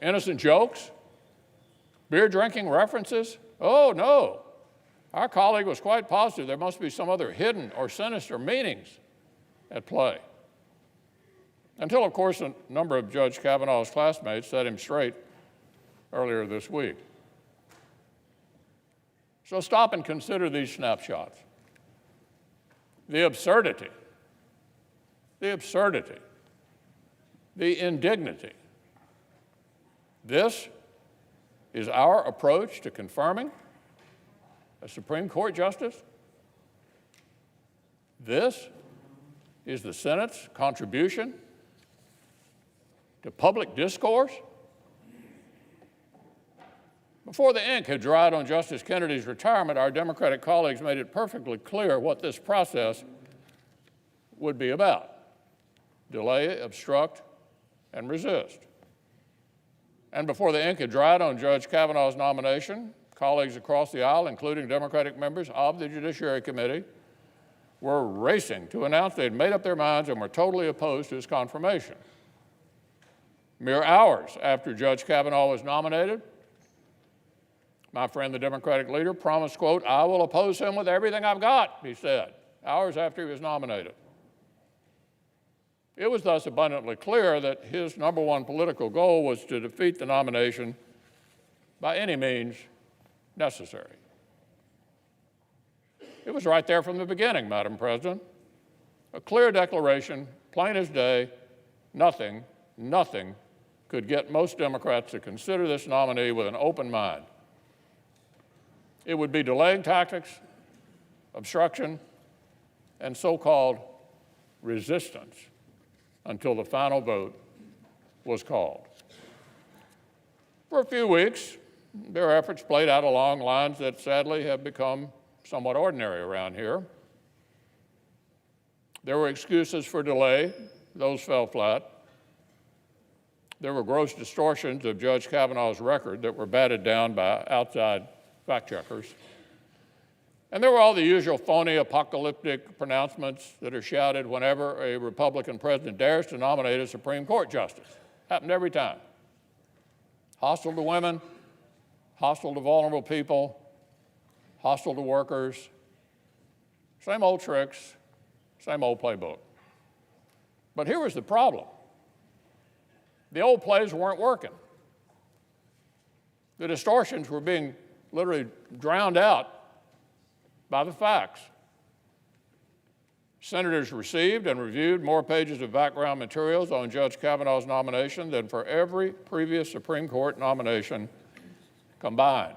Innocent jokes? Beer drinking references? Oh, no. Our colleague was quite positive there must be some other hidden or sinister meanings at play. Until, of course, a number of Judge Kavanaugh's classmates set him straight earlier this week. So stop and consider these snapshots. The absurdity, the indignity. This is our approach to confirming a Supreme Court justice. This is the Senate's contribution to public discourse? Before the ink had dried on Justice Kennedy's retirement, our Democratic colleagues made it perfectly clear what this process would be about: delay, obstruct, and resist. And before the ink had dried on Judge Kavanaugh's nomination, colleagues across the aisle, including Democratic members of the Judiciary Committee, were racing to announce they'd made up their minds and were totally opposed to his confirmation. Mere hours after Judge Kavanaugh was nominated, my friend, the Democratic leader, promised, quote, "I will oppose him with everything I've got," he said, hours after he was nominated. It was thus abundantly clear that his number one political goal was to defeat the nomination by any means necessary. It was right there from the beginning, Madam President. A clear declaration, plain as day, nothing could get most Democrats to consider this nominee with an open mind. It would be delaying tactics, obstruction, and so-called resistance until the final vote was called. For a few weeks, their efforts played out along lines that sadly have become somewhat ordinary around here. There were excuses for delay. Those fell flat. There were gross distortions of Judge Kavanaugh's record that were batted down by outside fact checkers. And there were all the usual phony apocalyptic pronouncements that are shouted whenever a Republican president dares to nominate a Supreme Court justice. Happened every time. Hostile to women, hostile to vulnerable people, hostile to workers. Same old tricks, same old playbook. But here was the problem. The old plays weren't working. The distortions were being literally drowned out by the facts. Senators received and reviewed more pages of background materials on Judge Kavanaugh's nomination than for every previous Supreme Court nomination combined.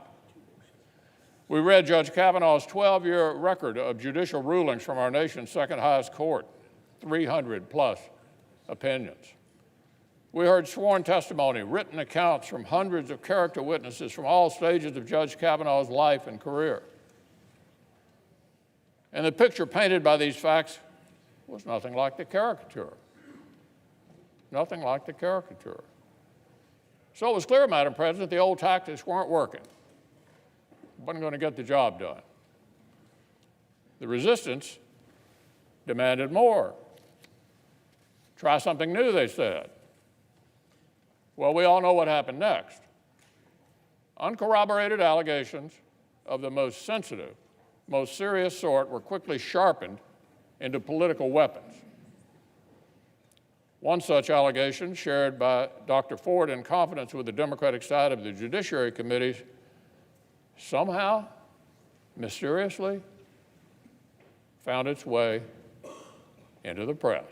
We read Judge Kavanaugh's 12-year record of judicial rulings from our nation's second highest court, 300+ opinions. We heard sworn testimony, written accounts from hundreds of character witnesses from all stages of Judge Kavanaugh's life and career. And the picture painted by these facts was nothing like the caricature. Nothing like the caricature. So it was clear, Madam President, the old tactics weren't working. Wasn't going to get the job done. The resistance demanded more. Try something new, they said. Well, we all know what happened next. Uncorroborated allegations of the most sensitive, most serious sort were quickly sharpened into political weapons. One such allegation, shared by Dr. Ford in confidence with the Democratic side of the Judiciary Committee, somehow, mysteriously, found its way into the press.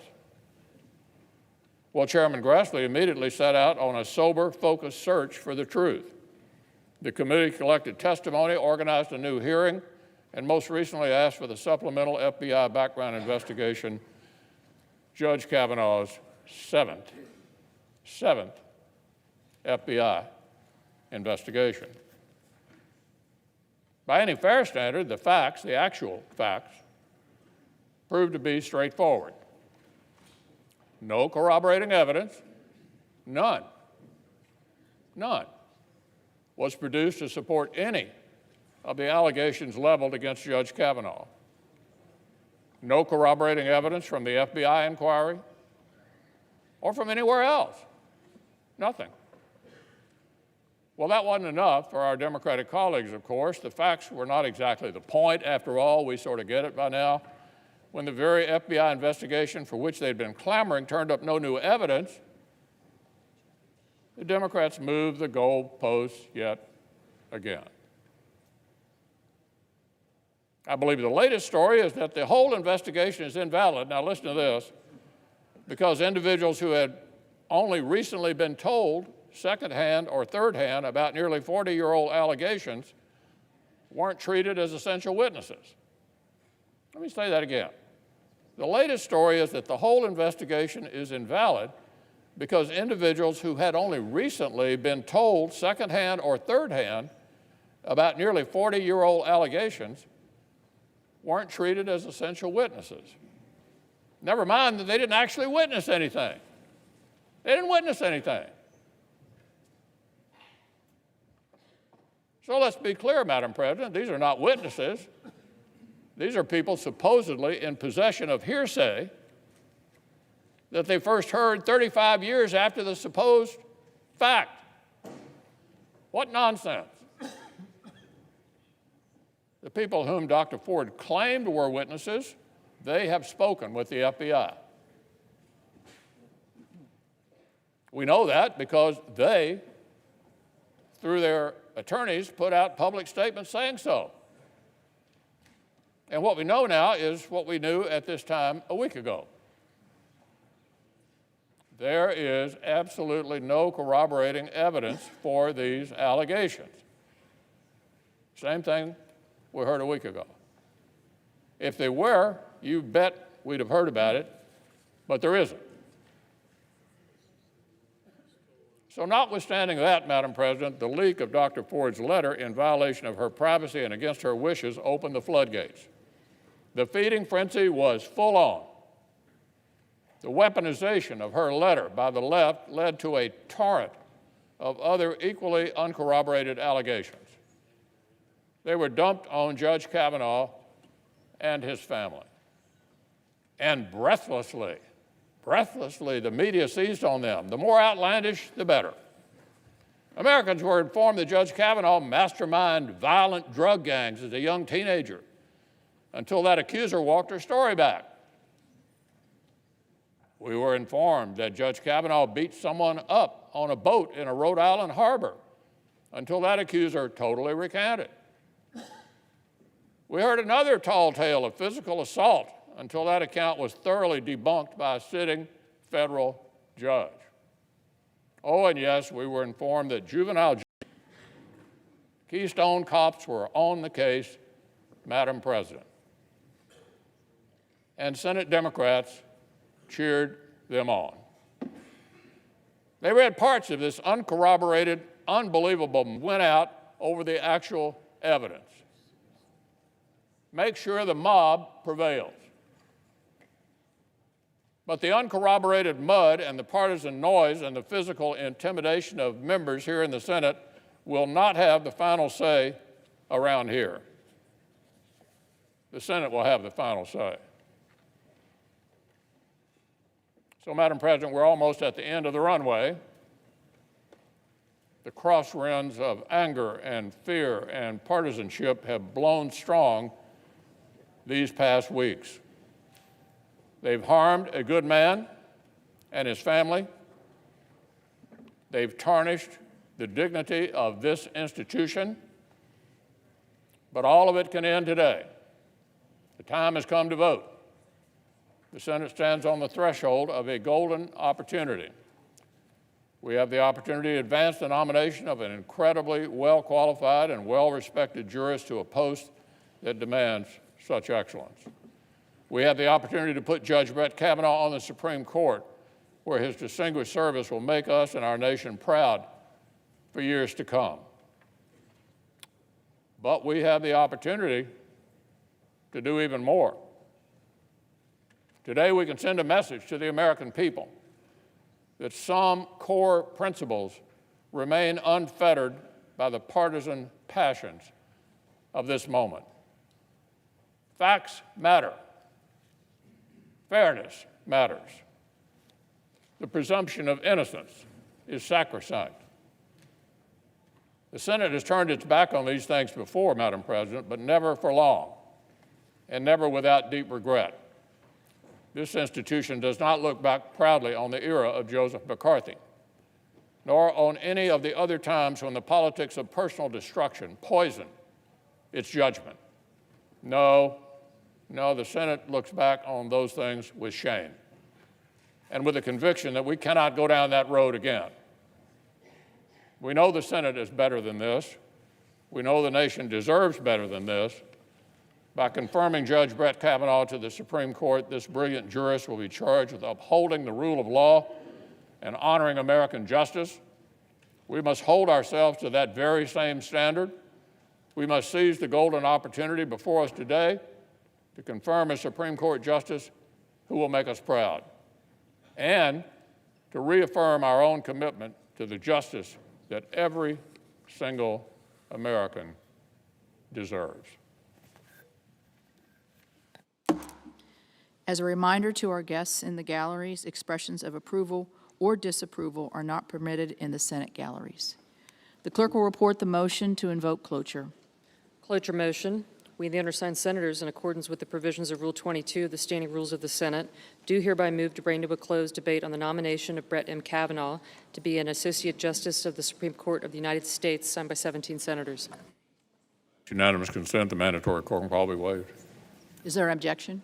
Well, Chairman Grassley immediately set out on a sober, focused search for the truth. The committee collected testimony, organized a new hearing, and most recently asked for the supplemental FBI background investigation, Judge Kavanaugh's seventh FBI investigation. By any fair standard, the facts, the actual facts, proved to be straightforward. No corroborating evidence, none, was produced to support any of the allegations leveled against Judge Kavanaugh. No corroborating evidence from the FBI inquiry or from anywhere else. Nothing. Well, that wasn't enough for our Democratic colleagues, of course. The facts were not exactly the point. After all, we sort of get it by now. When the very FBI investigation for which they'd been clamoring turned up no new evidence, the Democrats moved the goalposts yet again. I believe the latest story is that the whole investigation is invalid. Now listen to this, because individuals who had only recently been told secondhand or thirdhand about nearly 40-year-old allegations weren't treated as essential witnesses. Let me say that again. The latest story is that the whole investigation is invalid because individuals who had only recently been told secondhand or thirdhand about nearly 40-year-old allegations weren't treated as essential witnesses. Never mind that they didn't actually witness anything. They didn't witness anything. So let's be clear, Madam President, these are not witnesses. These are people supposedly in possession of hearsay that they first heard 35 years after the supposed fact. What nonsense. The people whom Dr. Ford claimed were witnesses, they have spoken with the FBI. We know that because they, through their attorneys, put out public statements saying so. And what we know now is what we knew at this time a week ago. There is absolutely no corroborating evidence for these allegations. Same thing we heard a week ago. If they were, you bet we'd have heard about it, but there isn't. So notwithstanding that, Madam President, the leak of Dr. Ford's letter in violation of her privacy and against her wishes opened the floodgates. The feeding frenzy was full on. The weaponization of her letter by the left led to a torrent of other equally uncorroborated allegations. They were dumped on Judge Kavanaugh and his family. And breathlessly, the media seized on them. The more outlandish, the better. Americans were informed that Judge Kavanaugh masterminded violent drug gangs as a young teenager until that accuser walked her story back. We were informed that Judge Kavanaugh beat someone up on a boat in a Rhode Island harbor until that accuser totally recanted. We heard another tall tale of physical assault until that account was thoroughly debunked by a sitting federal judge. Oh, and yes, we were informed that juvenile Keystone cops were on the case, Madam President. And Senate Democrats cheered them on. They read parts of this uncorroborated, unbelievable, went out over the actual evidence. Make sure the mob prevails. But the uncorroborated mud and the partisan noise and the physical intimidation of members here in the Senate will not have the final say around here. The Senate will have the final say. So, Madam President, we're almost at the end of the runway. The crosswinds of anger and fear and partisanship have blown strong these past weeks. They've harmed a good man and his family. They've tarnished the dignity of this institution. But all of it can end today. The time has come to vote. The Senate stands on the threshold of a golden opportunity. We have the opportunity to advance the nomination of an incredibly well-qualified and well-respected jurist to a post that demands such excellence. We have the opportunity to put Judge Brett Kavanaugh on the Supreme Court, where his distinguished service will make us and our nation proud for years to come. But we have the opportunity to do even more. Today, we can send a message to the American people that some core principles remain unfettered by the partisan passions of this moment. Facts matter. Fairness matters. The presumption of innocence is sacrosanct. The Senate has turned its back on these things before, Madam President, but never for long, and never without deep regret. This institution does not look back proudly on the era of Joseph McCarthy, nor on any of the other times when the politics of personal destruction poisoned its judgment. No, the Senate looks back on those things with shame and with a conviction that we cannot go down that road again. We know the Senate is better than this. We know the nation deserves better than this. By confirming Judge Brett Kavanaugh to the Supreme Court, this brilliant jurist will be charged with upholding the rule of law and honoring American justice, we must hold ourselves to that very same standard. We must seize the golden opportunity before us today to confirm a Supreme Court justice who will make us proud, and to reaffirm our own commitment to the justice that every single American deserves. As a reminder to our guests in the galleries, expressions of approval or disapproval are not permitted in the Senate galleries. The clerk will report the motion to invoke cloture. Cloture motion. We, the undersigned senators, in accordance with the provisions of Rule 22 of the Standing Rules of the Senate, do hereby move to bring to a close debate on the nomination of Brett M. Kavanaugh to be an Associate Justice of the Supreme Court of the United States, signed by 17 senators. Unanimous consent, the mandatory quorum call be waived. Is there an objection?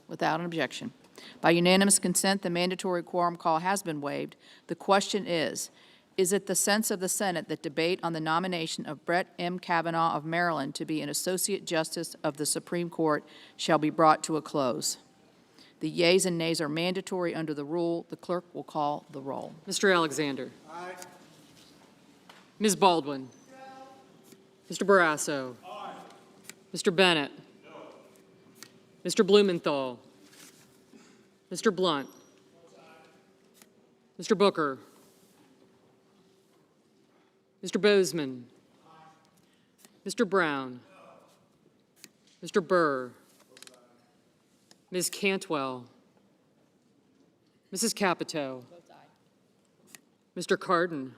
Without an objection. By unanimous consent, the mandatory quorum call has been waived. The question is it the sense of the Senate that debate on the nomination of Brett M. Kavanaugh of Maryland to be an Associate Justice of the Supreme Court shall be brought to a close? The yeas and nays are mandatory under the rule. The clerk will call the roll. Mr. Alexander. Aye. Ms. Baldwin. No. Mr. Barrasso. Aye. Mr. Bennett. No. Mr. Blumenthal. Mr. Blunt. Mr. Booker. Mr. Bozeman. Mr. Brown. Mr. Burr. Ms. Cantwell. Mrs. Capito. Mr. Cardin.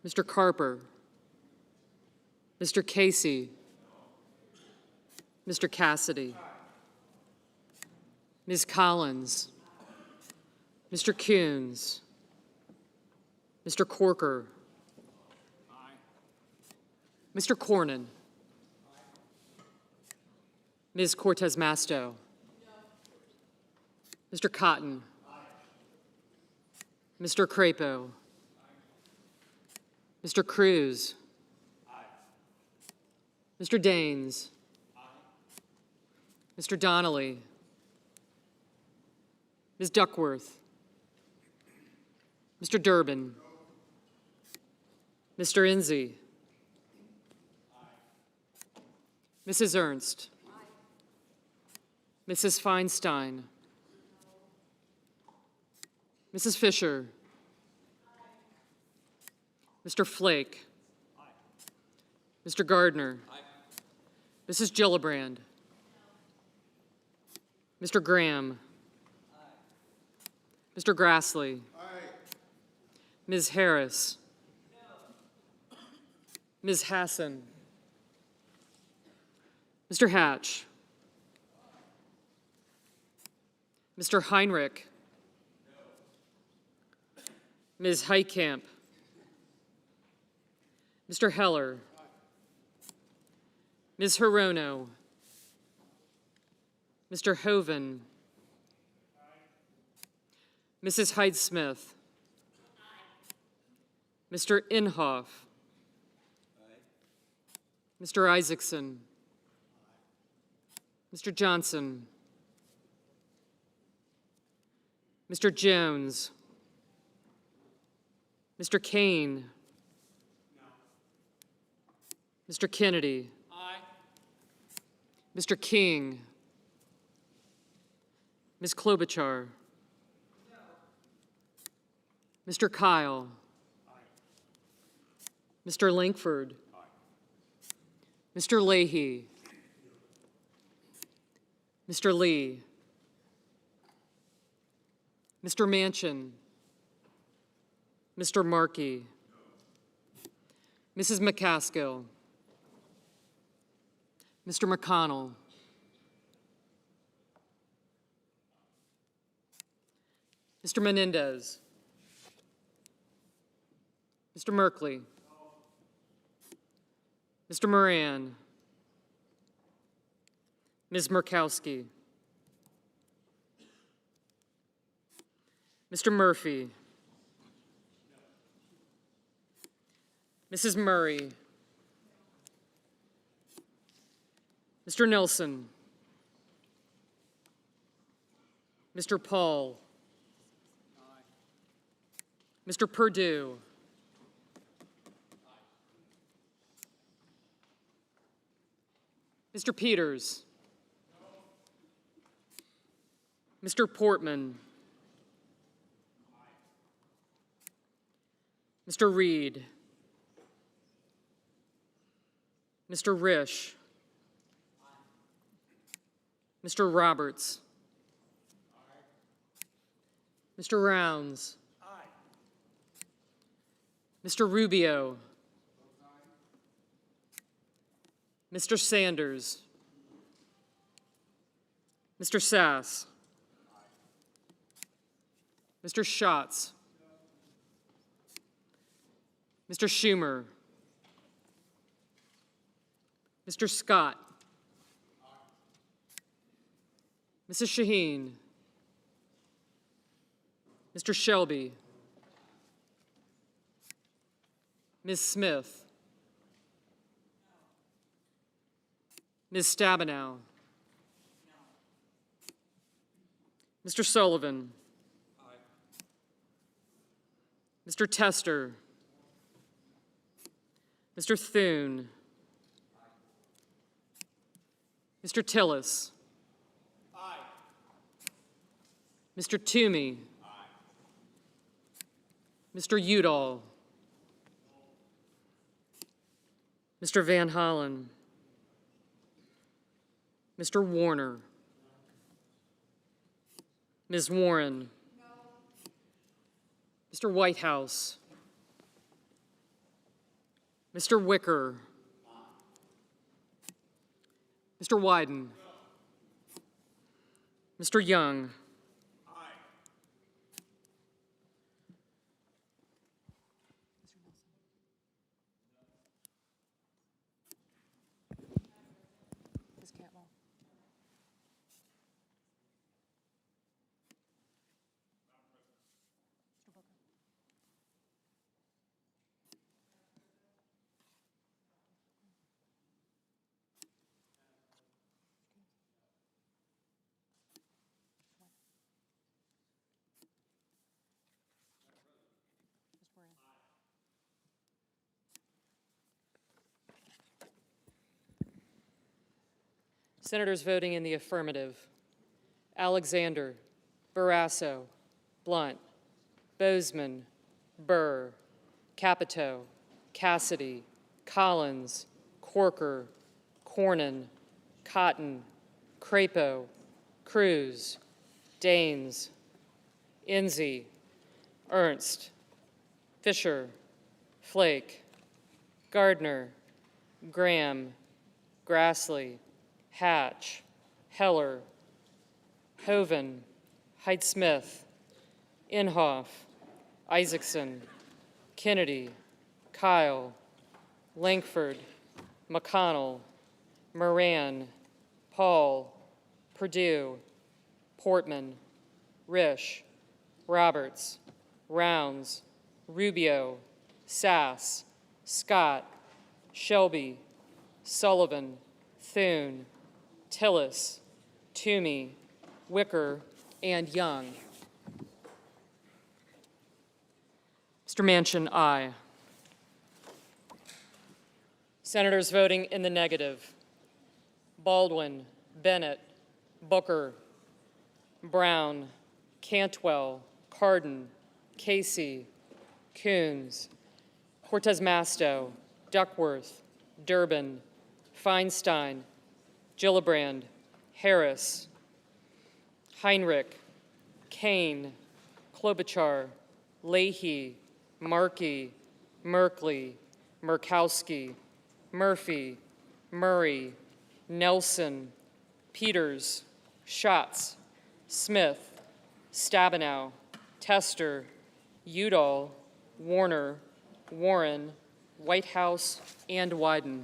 Mr. Carper. Mr. Casey. Mr. Cassidy. Ms. Collins. Mr. Coons. Mr. Corker. Mr. Cornyn. Ms. Cortez Masto. Mr. Cotton. Mr. Crapo. Mr. Cruz. Mr. Daines. Mr. Donnelly. Ms. Duckworth. Mr. Durbin. Mr. Enzi. Mrs. Ernst. Mrs. Feinstein. Mrs. Fisher. Mr. Flake. Mr. Gardner. Mrs. Gillibrand. Mr. Graham. Mr. Grassley. Ms. Harris. Ms. Hassan. Mr. Hatch. Mr. Heinrich. Ms. Heitkamp. Mr. Heller. Ms. Hirono. Mr. Hoven. Mrs. Hyde-Smith. Mr. Inhofe. Mr. Isaacson. Mr. Johnson. Mr. Jones. Mr. Kane. Mr. Kennedy. Mr. King. Ms. Klobuchar. Mr. Kyle. Mr. Lankford. Mr. Leahy. Mr. Lee. Mr. Manchin. Mr. Markey. Mrs. McCaskill. Mr. McConnell. Mr. Menendez. Mr. Merkley. Mr. Moran. Ms. Murkowski. Mr. Murphy. Mrs. Murray. Mr. Nelson. Mr. Paul. Mr. Perdue. Mr. Peters. Mr. Portman. Mr. Reed. Mr. Risch. Mr. Roberts. Mr. Rounds. Mr. Rubio. Mr. Sanders. Mr. Sass. Mr. Schatz. Mr. Schumer. Mr. Scott. Mrs. Shaheen. Mr. Shelby. Ms. Smith. Ms. Stabenow. Mr. Sullivan. Mr. Tester. Mr. Thune. Mr. Tillis. Mr. Toomey. Mr. Udall. Mr. Van Hollen. Mr. Warner. Ms. Warren. Mr. Whitehouse. Mr. Wicker. Mr. Wyden. Mr. Young. Senators voting in the affirmative: Alexander, Barrasso, Blunt, Bozeman, Burr, Capito, Cassidy, Collins, Corker, Cornyn, Cotton, Crapo, Cruz, Daines, Enzi, Ernst, Fisher, Flake, Gardner, Graham, Grassley, Hatch, Heller, Hoeven, Hyde-Smith, Inhofe, Isaacson, Kennedy, Kyle, Lankford, McConnell, Moran, Paul, Perdue, Portman, Risch, Roberts, Rounds, Rubio, Sass, Scott, Shelby, Sullivan, Thune, Tillis, Toomey, Wicker, and Young. Mr. Manchin, aye. Senators voting in the negative: Baldwin, Bennett, Booker, Brown, Cantwell, Cardin, Casey, Coons, Cortez Masto, Duckworth, Durbin, Feinstein, Gillibrand, Harris, Heinrich, Kane, Klobuchar, Leahy, Markey, Merkley, Murkowski, Murphy, Murray, Nelson, Peters, Schatz, Smith, Stabenow, Tester, Udall, Warner, Warren, Whitehouse, and Wyden.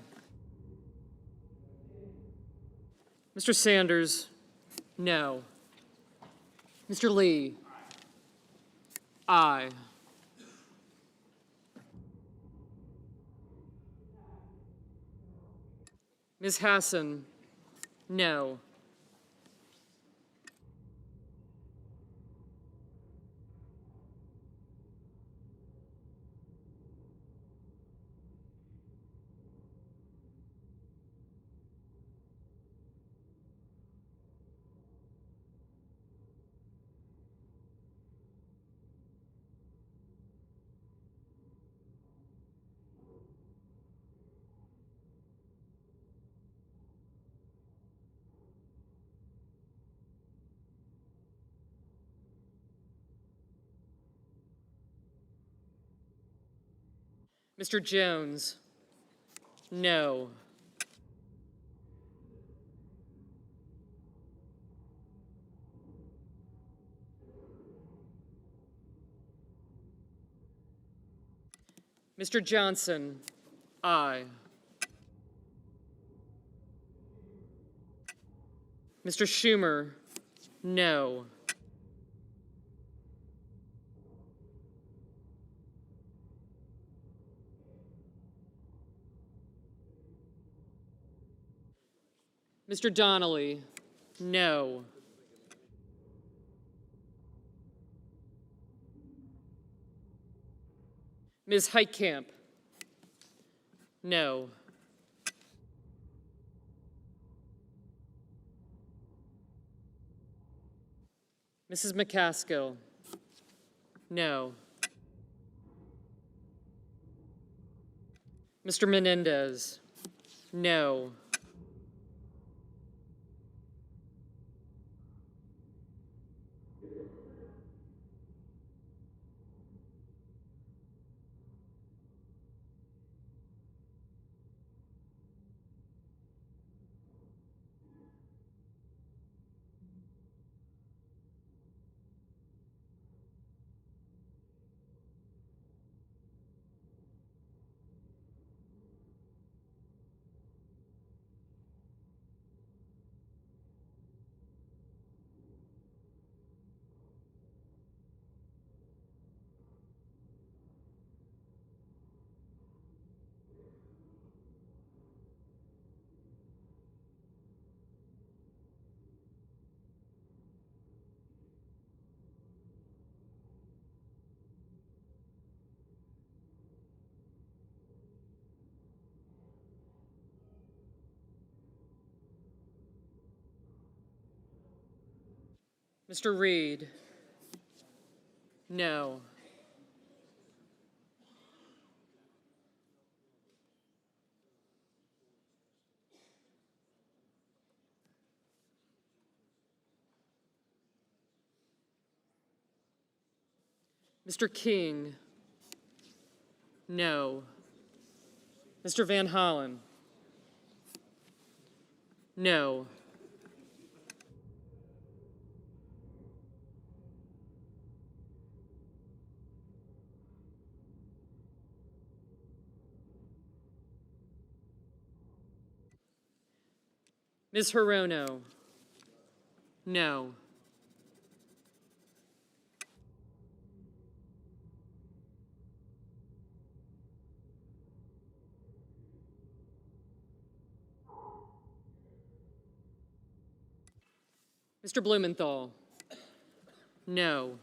Mr. Sanders, no. Mr. Lee, aye. Ms. Hassan, no. Mr. Jones? No. Mr. Johnson? Aye. Mr. Schumer? No. Mr. Donnelly? No. Ms. Heitkamp? No. Mrs. McCaskill? No. Mr. Menendez? No. Mr. Reed? No. Mr. King? No. Mr. Van Hollen? No. Ms. Hirono? No. Mr. Blumenthal? No.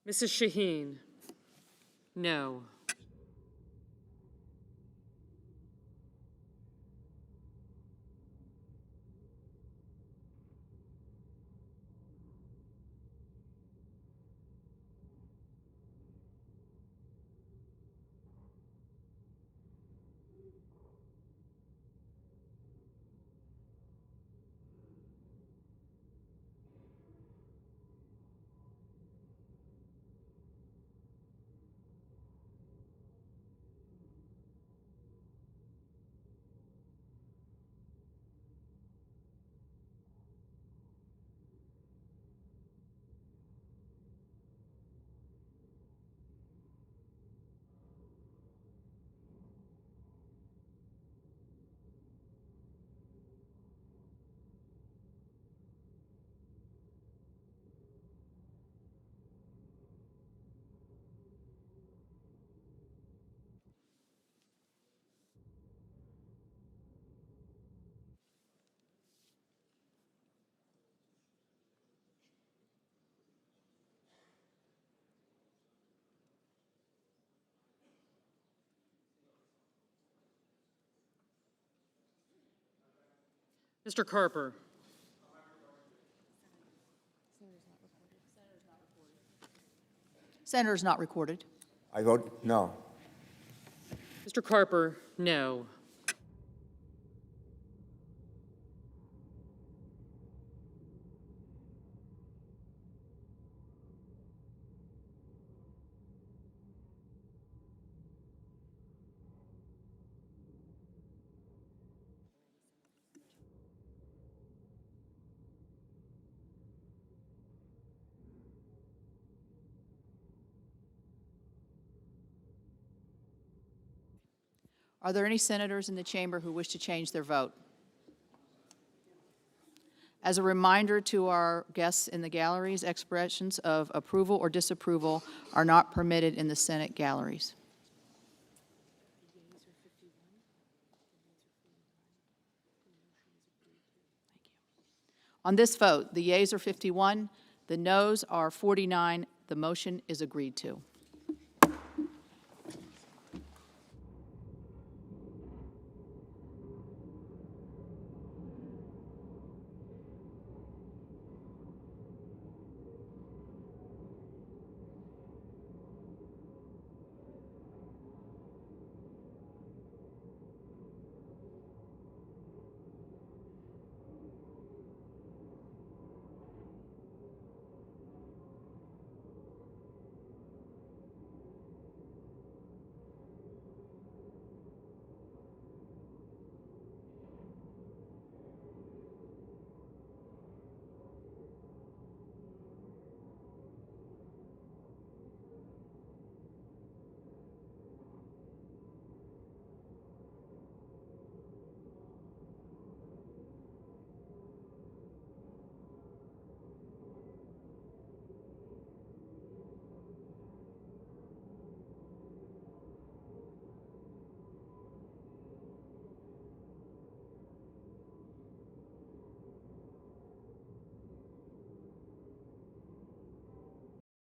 Mrs. Shaheen? No. Mr. Carper. Senator is not recorded. I vote no. Mr. Carper, no. Are there any senators in the chamber who wish to change their vote? As a reminder to our guests in the galleries, expressions of approval or disapproval are not permitted in the Senate galleries. On this vote, the yeas are 51, the noes are 49. The motion is agreed to.